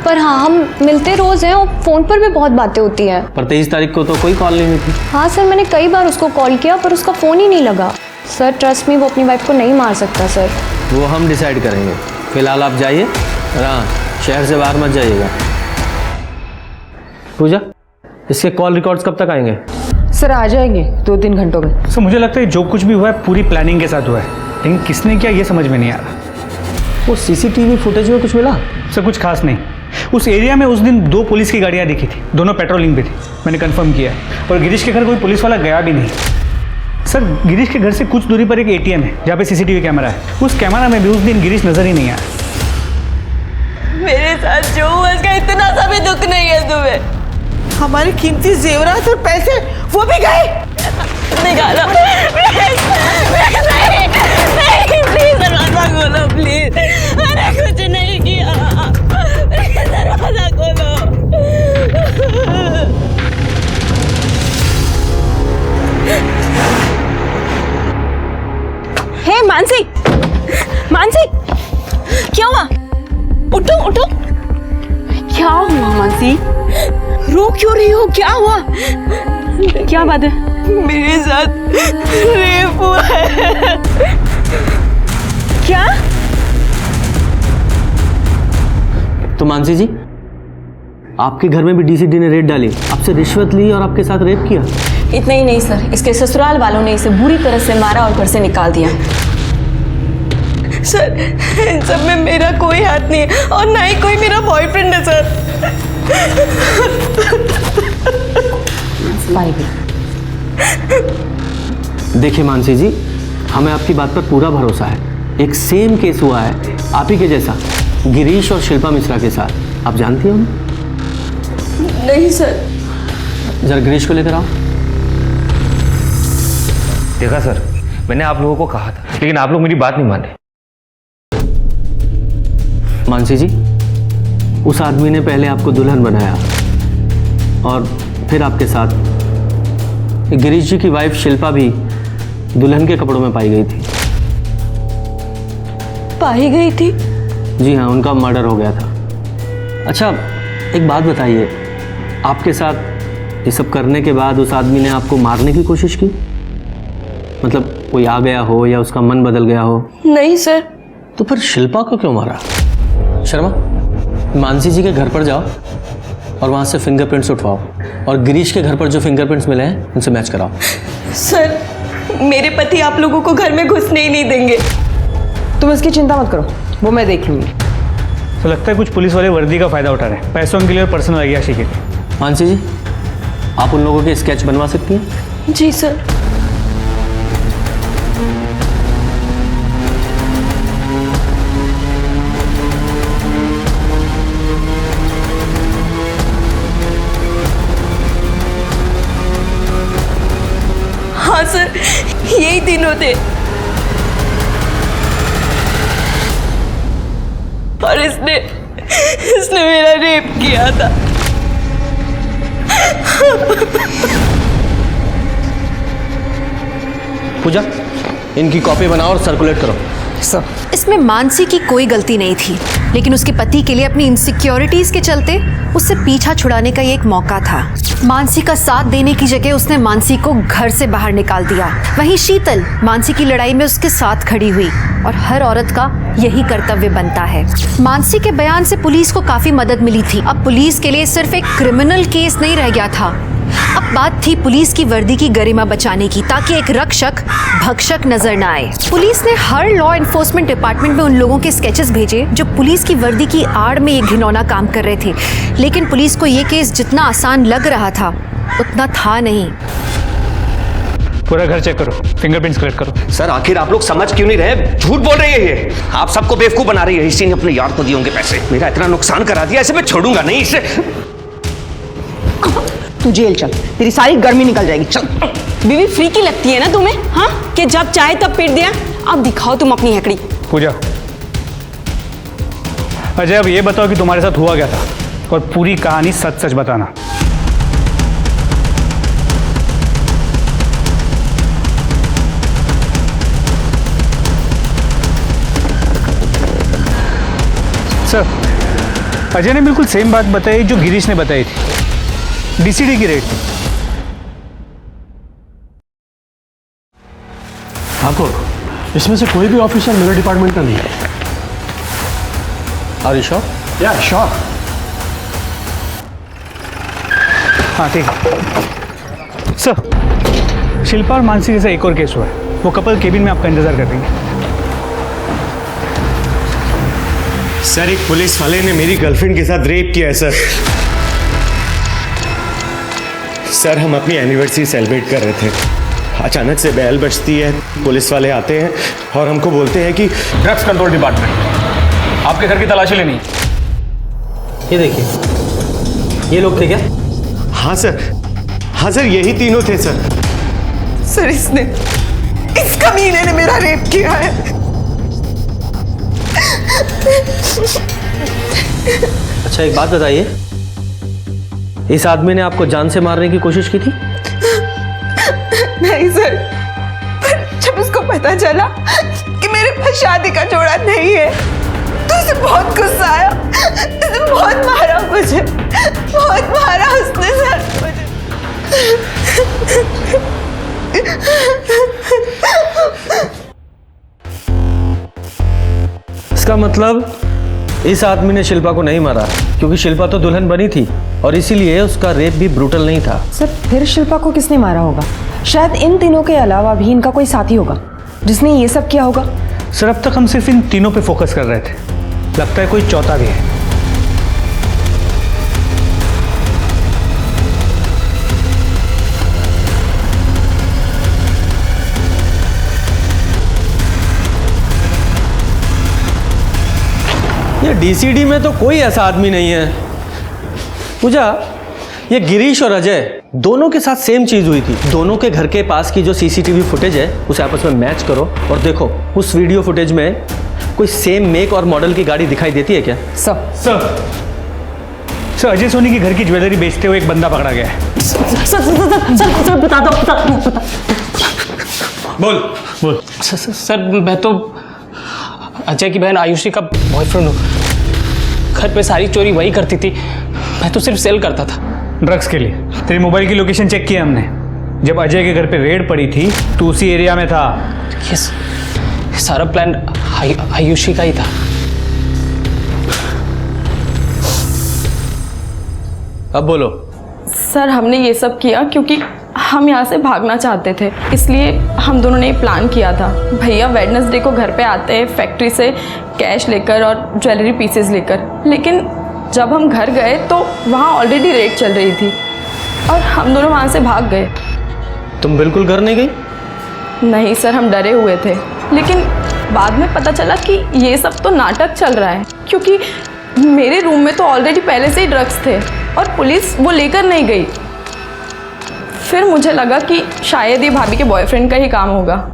पर हाँ हम मिलते रोज़ हैं और फ़ोन पर भी बहुत बातें होती हैं। पर 23 तारीख को तो कोई कॉल नहीं हुई थी। हाँ सर, मैंने कई बार उसको कॉल किया पर उसका फ़ोन ही नहीं लगा। सर ट्रस्ट मी, वो अपनी वाइफ को नहीं मार सकता सर। वो हम डिसाइड करेंगे। फिलहाल आप जाइए, हाँ शहर से बाहर मत जाइएगा। पूजा, इसके कॉल रिकॉर्ड्स कब तक आएंगे? सर आ जाएंगे 2-3 घंटों में। सर मुझे लगता है जो कुछ भी हुआ है पूरी प्लानिंग के साथ हुआ है, लेकिन किसने किया ये समझ में नहीं आ रहा। वो सीसीटीवी फुटेज में कुछ मिला? सर कुछ खास नहीं। उस एरिया में उस दिन 2 पुलिस की गाड़ियाँ दिखी थी, दोनों पेट्रोलिंग पे थी, मैंने कंफर्म किया है। और गिरीश के घर कोई पुलिस वाला गया भी नहीं। सर गिरीश के घर से कुछ दूरी पर एक ATM है जहाँ पे CCTV कैमरा है। उस कैमरा में भी उस दिन गिरीश नजर ही नहीं आया। मेरे साथ जो हुआ इसका इतना सा भी दुख नहीं है तुम्हें। हमारे कीमती जेवरात और पैसे वो भी गए। निकालो नहीं, प्लीज दरवाजा खोलो प्लीज। मैंने कुछ नहीं किया, दरवाजा खोलो। हे मानसी, मानसी क्या हुआ? उठो उठो। क्या हुआ मानसी? रो क्यों रही हो? क्या हुआ? क्या बात है? मेरे साथ रेप हुआ है। क्या? तो मानसी जी, आपके घर में भी DCD ने रेड डाली, आपसे रिश्वत ली और आपके साथ रेप किया? इतना ही नहीं सर, इसके ससुराल वालों ने इसे बुरी तरह से मारा और घर से निकाल दिया। सर इन सब में मेरा कोई हाथ नहीं है और ना ही कोई मेरा बॉयफ्रेंड है सर। देखिए मानसी जी, हमें आपकी बात पर पूरा भरोसा है। एक सेम केस हुआ है आप ही के जैसा, गिरीश और शिल्पा मिश्रा के साथ। आप जानती हो ना? नहीं सर। जरा गिरीश को लेकर आओ। देखा सर, मैंने आप लोगों को कहा था, लेकिन आप लोग मेरी बात नहीं माने। मानसी जी, उस आदमी ने पहले आपको दुल्हन बनाया और फिर आपके साथ गिरीश जी की वाइफ शिल्पा भी दुल्हन के कपड़ों में पाई गई थी। पाई गई थी? जी हाँ, उनका मर्डर हो गया था। अच्छा एक बात बताइए, आपके साथ ये सब करने के बाद उस आदमी ने आपको मारने की कोशिश की? मतलब कोई आ गया हो या उसका मन बदल गया हो? नहीं सर। तो फिर शिल्पा को क्यों मारा? शर्मा, मानसी जी के घर पर जाओ और वहाँ से फिंगरप्रिंट्स उठवाओ और गिरीश के घर पर जो फिंगरप्रिंट्स मिले हैं उनसे मैच कराओ। सर मेरे पति आप लोगों को घर में घुसने ही नहीं देंगे। तुम इसकी चिंता मत करो, वो मैं देख लूंगी। तो लगता है कुछ पुलिस वाले वर्दी का फायदा उठा रहे हैं पैसों के लिए और पर्सनल अय्याशी के लिए। मानसी जी, आप उन लोगों के स्केच बनवा सकती हैं? जी सर। हाँ सर, यही दिनों थे और इसने मेरा रेप किया था। पूजा, इनकी कॉपी बनाओ और सर्कुलेट करो। सर, इसमें मानसी की कोई गलती नहीं थी, लेकिन उसके पति के लिए अपनी इनसिक्योरिटीज के चलते उससे पीछा छुड़ाने का ये एक मौका था। मानसी का साथ देने की जगह उसने मानसी को घर से बाहर निकाल दिया। वहीं शीतल मानसी की लड़ाई में उसके साथ खड़ी हुई और हर औरत का यही कर्तव्य बनता है। मानसी के बयान से पुलिस को काफी मदद मिली थी। अब पुलिस के लिए सिर्फ एक क्रिमिनल केस नहीं रह गया था, अब बात थी पुलिस की वर्दी की गरिमा बचाने की, ताकि एक रक्षक भक्षक नजर न आए। पुलिस ने हर लॉ एनफोर्समेंट डिपार्टमेंट में उन लोगों के स्केचेस भेजे जो पुलिस की वर्दी की आड़ में ये घिनौना काम कर रहे थे, लेकिन पुलिस को ये केस जितना आसान लग रहा था उतना था नहीं। पूरा घर चेक करो, फिंगरप्रिंट्स कलेक्ट करो। सर आखिर आप लोग समझ क्यों नहीं रहे? झूठ बोल रही है ये, आप सबको बेवकूफ बना रही है। इसी ने अपने यार को दिए होंगे पैसे, मेरा इतना नुकसान करा दिया, ऐसे मैं छोड़ूंगा नहीं इसे। तू जेल चल, तेरी सारी गर्मी निकल जाएगी। चल। बीवी फ्री की लगती है ना तुम्हें? हाँ, कि जब चाहे तब पीट दिया। अब दिखाओ तुम अपनी हैकड़ी। पूजा, अजय अब ये बताओ कि तुम्हारे साथ हुआ क्या था और पूरी कहानी सच सच बताना। सर, अजय ने बिल्कुल सेम बात बताई जो गिरीश ने बताई थी। DCD की रेट थी। ठाकुर, इसमें से कोई भी ऑफिसर मेरे डिपार्टमेंट का नहीं है। Are you sure? Yeah, sure. हाँ ठीक है। सर, शिल्पा और मानसी जैसा एक और केस हुआ है, वो कपल केबिन में आपका इंतजार कर रही है। सर एक पुलिस वाले ने मेरी गर्लफ्रेंड के साथ रेप किया है सर। सर हम अपनी एनिवर्सरी सेलिब्रेट कर रहे थे, अचानक से बेल बजती है, पुलिस वाले आते हैं और हमको बोलते हैं कि ड्रग्स कंट्रोल डिपार्टमेंट, आपके घर की तलाशी लेनी। ये देखिए, ये लोग थे क्या? हाँ सर यही तीनों थे सर। सर इस कमीने ने मेरा रेप किया है। अच्छा एक बात बताइए, इस आदमी ने आपको जान से मारने की कोशिश की थी? नहीं सर, पर जब उसको पता चला कि मेरे पास शादी का जोड़ा नहीं है तो उसे बहुत गुस्सा आया, उसने बहुत मारा मुझे, बहुत मारा उसने सर मुझे। इसका मतलब इस आदमी ने शिल्पा को नहीं मारा, क्योंकि शिल्पा तो दुल्हन बनी थी और इसीलिए उसका रेप भी ब्रूटल नहीं था। सर फिर शिल्पा को किसने मारा होगा? शायद इन तीनों के अलावा भी इनका कोई साथी होगा जिसने ये सब किया होगा। सर अब तक हम सिर्फ इन तीनों पे फोकस कर रहे थे, लगता है कोई चौथा भी है। ये डीसीडी में तो कोई ऐसा आदमी नहीं है। पूजा, ये गिरीश और अजय दोनों के साथ सेम चीज हुई थी। दोनों के घर के पास की जो सीसीटीवी फुटेज है उसे आपस में मैच करो और देखो उस वीडियो फुटेज में कोई सेम मेक और मॉडल की गाड़ी दिखाई देती है क्या? सर अजय सोनी के घर की ज्वेलरी बेचते हुए एक बंदा पकड़ा गया है। सर बता दो। बोल। सर मैं तो अजय की बहन आयुषी का बॉयफ्रेंड हूँ। घर पे सारी चोरी वही करती थी, मैं तो सिर्फ सेल करता था। ड्रग्स के लिए तेरी मोबाइल की लोकेशन चेक किया हमने। जब अजय के घर पे रेड पड़ी थी तो उसी एरिया में था। यस, सारा प्लान आयुषी का ही था। अब बोलो। सर हमने ये सब किया क्योंकि हम यहाँ से भागना चाहते थे, इसलिए हम दोनों ने प्लान किया था। भैया वेडनेसडे को घर पे आते हैं फैक्ट्री से कैश लेकर और ज्वेलरी पीसेस लेकर, लेकिन जब हम घर गए तो वहाँ ऑलरेडी रेड चल रही थी और हम दोनों वहाँ से भाग गए। तुम बिल्कुल घर नहीं गई? नहीं सर, हम डरे हुए थे, लेकिन बाद में पता चला कि ये सब तो नाटक चल रहा है, क्योंकि मेरे रूम में तो ऑलरेडी पहले से ही ड्रग्स थे और पुलिस वो लेकर नहीं गई। फिर मुझे लगा कि शायद ये भाभी के बॉयफ्रेंड का ही काम होगा।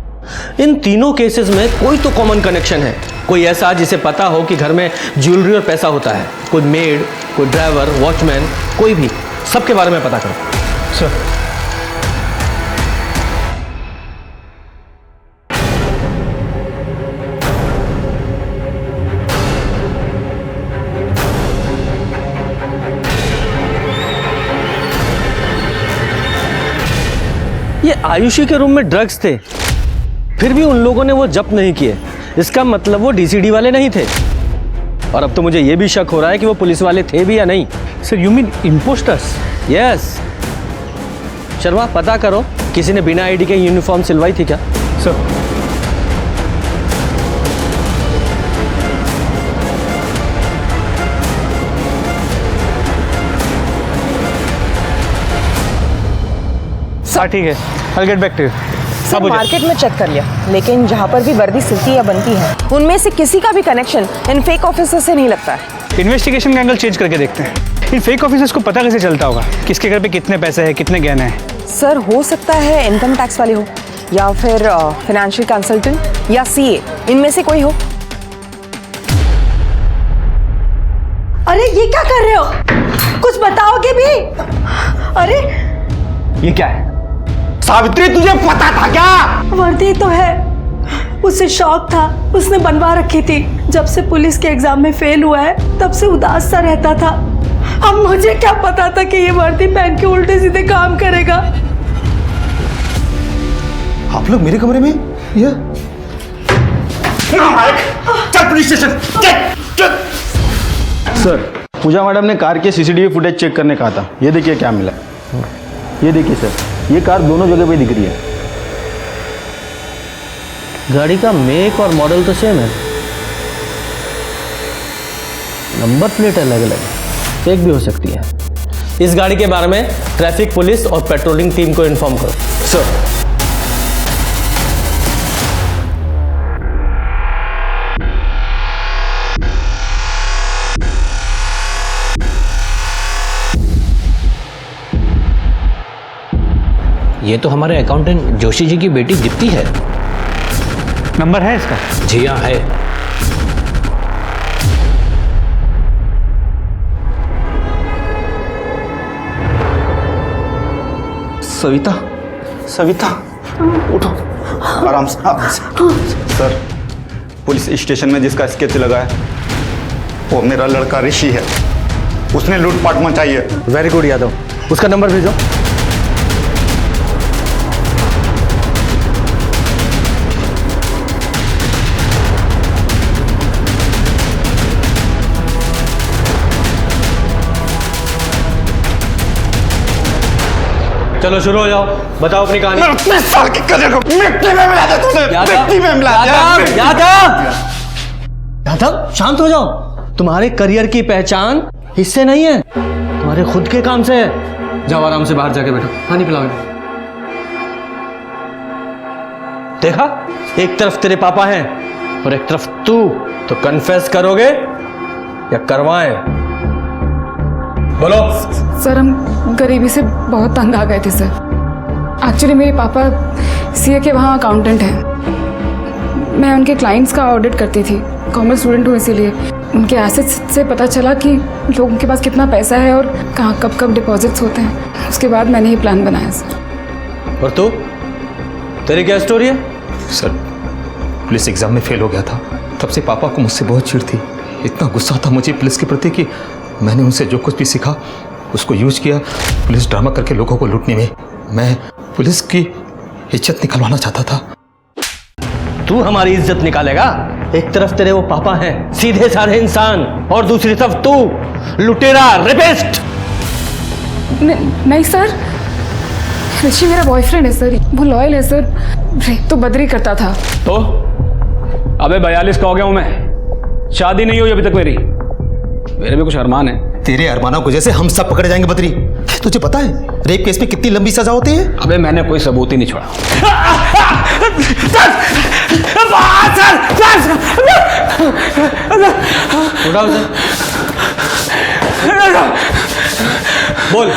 इन तीनों केसेस में कोई तो कॉमन कनेक्शन है। कोई ऐसा जिसे पता हो कि घर में ज्वेलरी और पैसा होता है। कोई मेड, कोई ड्राइवर, वॉचमैन, कोई भी, सबके बारे में पता करो। सर ये आयुषी के रूम में ड्रग्स थे, फिर भी उन लोगों ने वो जब्त नहीं किए। इसका मतलब वो डीसीडी वाले नहीं थे। और अब तो मुझे ये भी शक हो रहा है कि वो पुलिस वाले थे भी या नहीं। Sir you mean impostors? Yes. Sharma पता करो, किसी ने बिना आईडी के यूनिफॉर्म सिलवाई थी क्या? सर ठीक है, I'll get back to you। Sir market में चेक कर लिया, लेकिन जहाँ पर भी वर्दी सिलती या बनती है उनमें से किसी का भी कनेक्शन इन फेक ऑफिसर से नहीं लगता है। इन्वेस्टिगेशन का एंगल चेंज करके देखते हैं। इन फेक ऑफिसर्स को पता कैसे चलता होगा किसके घर पे कितने पैसे हैं, कितने गहने हैं? सर हो सकता है इनकम टैक्स वाले हो या फिर फाइनेंशियल कंसल्टेंट या सीए, इनमें से कोई हो। अरे ये क्या कर रहे हो? कुछ बताओगे भी? अरे ये क्या है? सावित्री तुझे पता था क्या? वर्दी तो है, उसे शौक था, उसने बनवा रखी थी। जब से पुलिस के एग्जाम में फेल हुआ है तब से उदास सा रहता था। अब मुझे क्या पता था कि ये वर्दी पहन के उल्टे सीधे काम करेगा। आप लोग मेरे कमरे में? ये चल पुलिस स्टेशन, चल। सर पूजा मैडम ने कार के सीसीटीवी फुटेज चेक करने कहा था। ये देखिए क्या मिला। ये देखिए सर, ये कार दोनों जगह पे दिख रही है। गाड़ी का मेक और मॉडल तो सेम है। नंबर प्लेट अलग अलग है, फेक भी हो सकती है। इस गाड़ी के बारे में ट्रैफिक पुलिस और पेट्रोलिंग टीम को इन्फॉर्म करो। सर। ये तो हमारे अकाउंटेंट जोशी जी की बेटी दीप्ति है। नंबर है इसका? जी हाँ है। सविता, सविता उठो, आराम से आराम से। सर, पुलिस स्टेशन में जिसका स्केच लगा है वो मेरा लड़का ऋषि है, उसने लूटपाट मचाई है। वेरी गुड यादव, उसका नंबर भेजो। चलो शुरू हो जाओ, बताओ अपनी कहानी। अपने साल की करियर को मिट्टी में मिला दिया तूने, मिट्टी में मिला दिया। यादव शांत हो जाओ। तुम्हारे करियर की पहचान इससे नहीं है, तुम्हारे खुद के काम से है। जाओ आराम से बाहर जाके बैठो, पानी पिलाओ। देखा, एक तरफ तेरे पापा हैं और एक तरफ तू, तो कन्फेस करोगे या करवाएं? बोलो। सर, हम गरीबी से बहुत तंग आ गए थे सर। एक्चुअली मेरे पापा सीए के वहाँ अकाउंटेंट हैं। मैं उनके क्लाइंट्स का ऑडिट करती थी, कॉमर्स स्टूडेंट हूँ, इसीलिए उनके एसेट्स से पता चला कि लोगों के पास कितना पैसा है और कहाँ कब कब डिपॉजिट्स होते हैं। उसके बाद मैंने ये प्लान बनाया सर। और तू, तेरी क्या स्टोरी है? सर, पुलिस एग्जाम में फेल हो गया था, तब से पापा को मुझसे बहुत चिढ़ थी। इतना गुस्सा था मुझे पुलिस के प्रति कि मैंने उनसे जो कुछ भी सीखा उसको यूज किया पुलिस ड्रामा करके लोगों को लूटने में। मैं पुलिस की इज्जत निकलवाना चाहता था। तू हमारी इज्जत निकालेगा? एक तरफ तेरे वो पापा हैं, सीधे साधे इंसान, और दूसरी तरफ तू, लुटेरा, रेपिस्ट। नहीं सर, ऋषि मेरा बॉयफ्रेंड है सर, वो लॉयल है सर, रेप तो बदरी करता था। तो अबे 42 का हो गया हूं मैं, शादी नहीं हुई अभी तक मेरी। मेरे भी कुछ अरमान है। तेरे अरमानों को जैसे हम सब पकड़े जाएंगे बदरी। तुझे पता है रेप केस में कितनी लंबी सजा होती है? अबे मैंने कोई सबूत ही नहीं छोड़ा। उठाओ सर। बोल,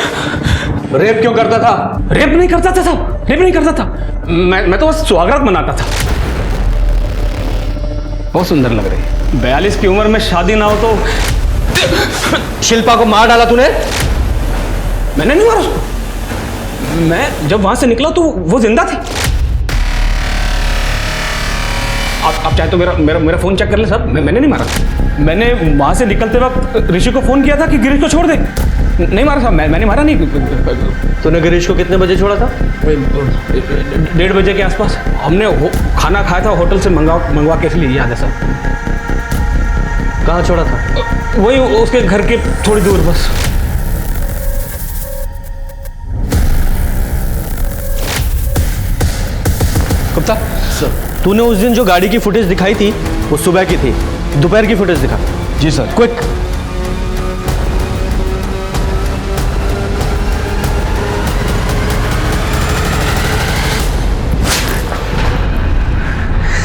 रेप क्यों करता था? रेप नहीं करता था साहब, रेप नहीं करता था। मैं तो बस सुहागरात मनाता था। बहुत सुंदर लग रही। 42 की उम्र में शादी ना हो तो। शिल्पा को मार डाला तूने? मैंने नहीं मारा उसको। मैं जब वहां से निकला तो वो जिंदा थी। आप चाहे तो मेरा फोन चेक कर ले साहब। मैंने नहीं मारा। मैंने वहां से निकलते वक्त ऋषि को फोन किया था कि गिरीश को छोड़ दे। नहीं मारा साहब, मैंने मारा नहीं। तूने गिरीश को कितने बजे छोड़ा था? 1:30 बजे के आसपास। हमने खाना खाया था होटल से मंगवा के, इसलिए याद है साहब। कहाँ छोड़ा था? वही उसके घर के थोड़ी दूर बस। गुप्ता सर, तूने उस दिन जो गाड़ी की फुटेज दिखाई थी वो सुबह की थी, दोपहर की फुटेज दिखा। जी सर। क्विक।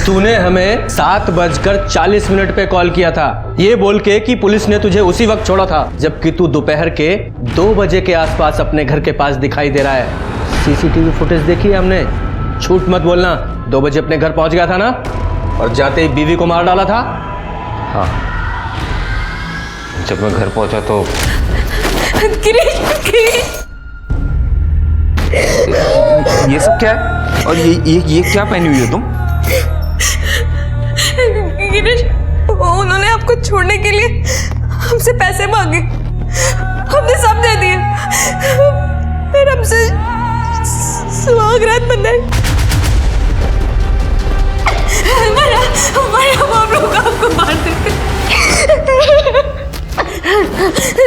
तूने हमें 7:40 पे कॉल किया था, ये बोल के कि पुलिस ने तुझे उसी वक्त छोड़ा था, जबकि तू दोपहर के 2 बजे के आसपास अपने घर के पास दिखाई दे रहा है। सीसीटीवी फुटेज देखी है हमने, झूठ मत बोलना। 2 बजे अपने घर पहुंच गया था ना, और जाते ही बीवी को मार डाला था। हाँ, जब मैं घर पहुंचा तो ये सब क्या है? और ये क्या पहनी हुई हो तुम? गिरीश, उन्होंने आपको छोड़ने के लिए हमसे पैसे मांगे, हमने सब दे दिए, फिर हमसे सुहागरात बनाई। हम आप लोग आपको मार देते,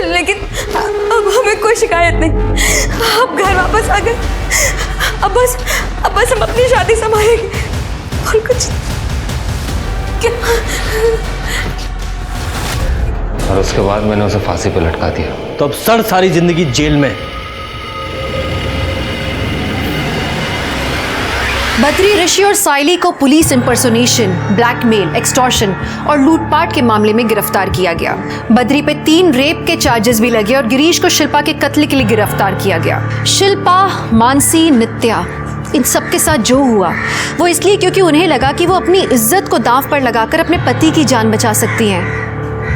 लेकिन अब हमें कोई शिकायत नहीं। आप घर वापस आ गए। अब बस हम अपनी शादी संभालेंगे और कुछ। और उसके बाद मैंने उसे फांसी पर लटका दिया। तो अब सर सारी जिंदगी जेल में। बद्री, ऋषि और साइली को पुलिस इंपर्सोनेशन, ब्लैकमेल, एक्सटॉर्शन और लूटपाट के मामले में गिरफ्तार किया गया। बद्री पे 3 रेप के चार्जेस भी लगे और गिरीश को शिल्पा के कत्ल के लिए गिरफ्तार किया गया। शिल्पा, मानसी, नित्या, इन सब के साथ जो हुआ वो इसलिए क्योंकि उन्हें लगा कि वो अपनी इज्जत को दांव पर लगाकर अपने पति की जान बचा सकती हैं।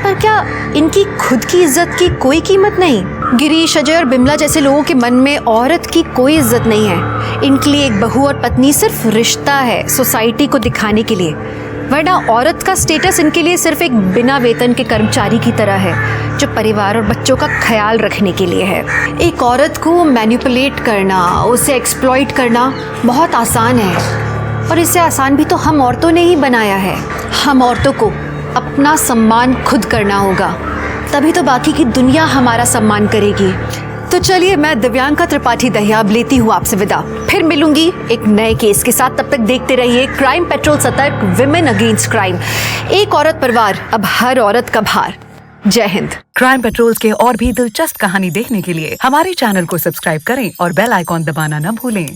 पर क्या इनकी खुद की इज्जत की कोई कीमत नहीं? गिरीश, अजय और बिमला जैसे लोगों के मन में औरत की कोई इज्जत नहीं है। इनके लिए एक बहू और पत्नी सिर्फ रिश्ता है, सोसाइटी को दिखाने के लिए, वरना औरत का स्टेटस इनके लिए सिर्फ एक बिना वेतन के कर्मचारी की तरह है जो परिवार और बच्चों का ख्याल रखने के लिए है। एक औरत को मैनिपुलेट करना, उसे एक्सप्लॉइट करना बहुत आसान है, और इससे आसान भी तो हम औरतों ने ही बनाया है। हम औरतों को अपना सम्मान खुद करना होगा, तभी तो बाकी की दुनिया हमारा सम्मान करेगी। तो चलिए, मैं दिव्यांका त्रिपाठी दहियाब लेती हूँ आपसे विदा। फिर मिलूंगी एक नए केस के साथ। तब तक देखते रहिए क्राइम पेट्रोल, सतर्क, विमेन अगेंस्ट क्राइम। एक औरत पर वार, अब हर औरत का भार। जय हिंद। क्राइम पेट्रोल के और भी दिलचस्प कहानी देखने के लिए हमारे चैनल को सब्सक्राइब करें और बेल आइकॉन दबाना न भूलें।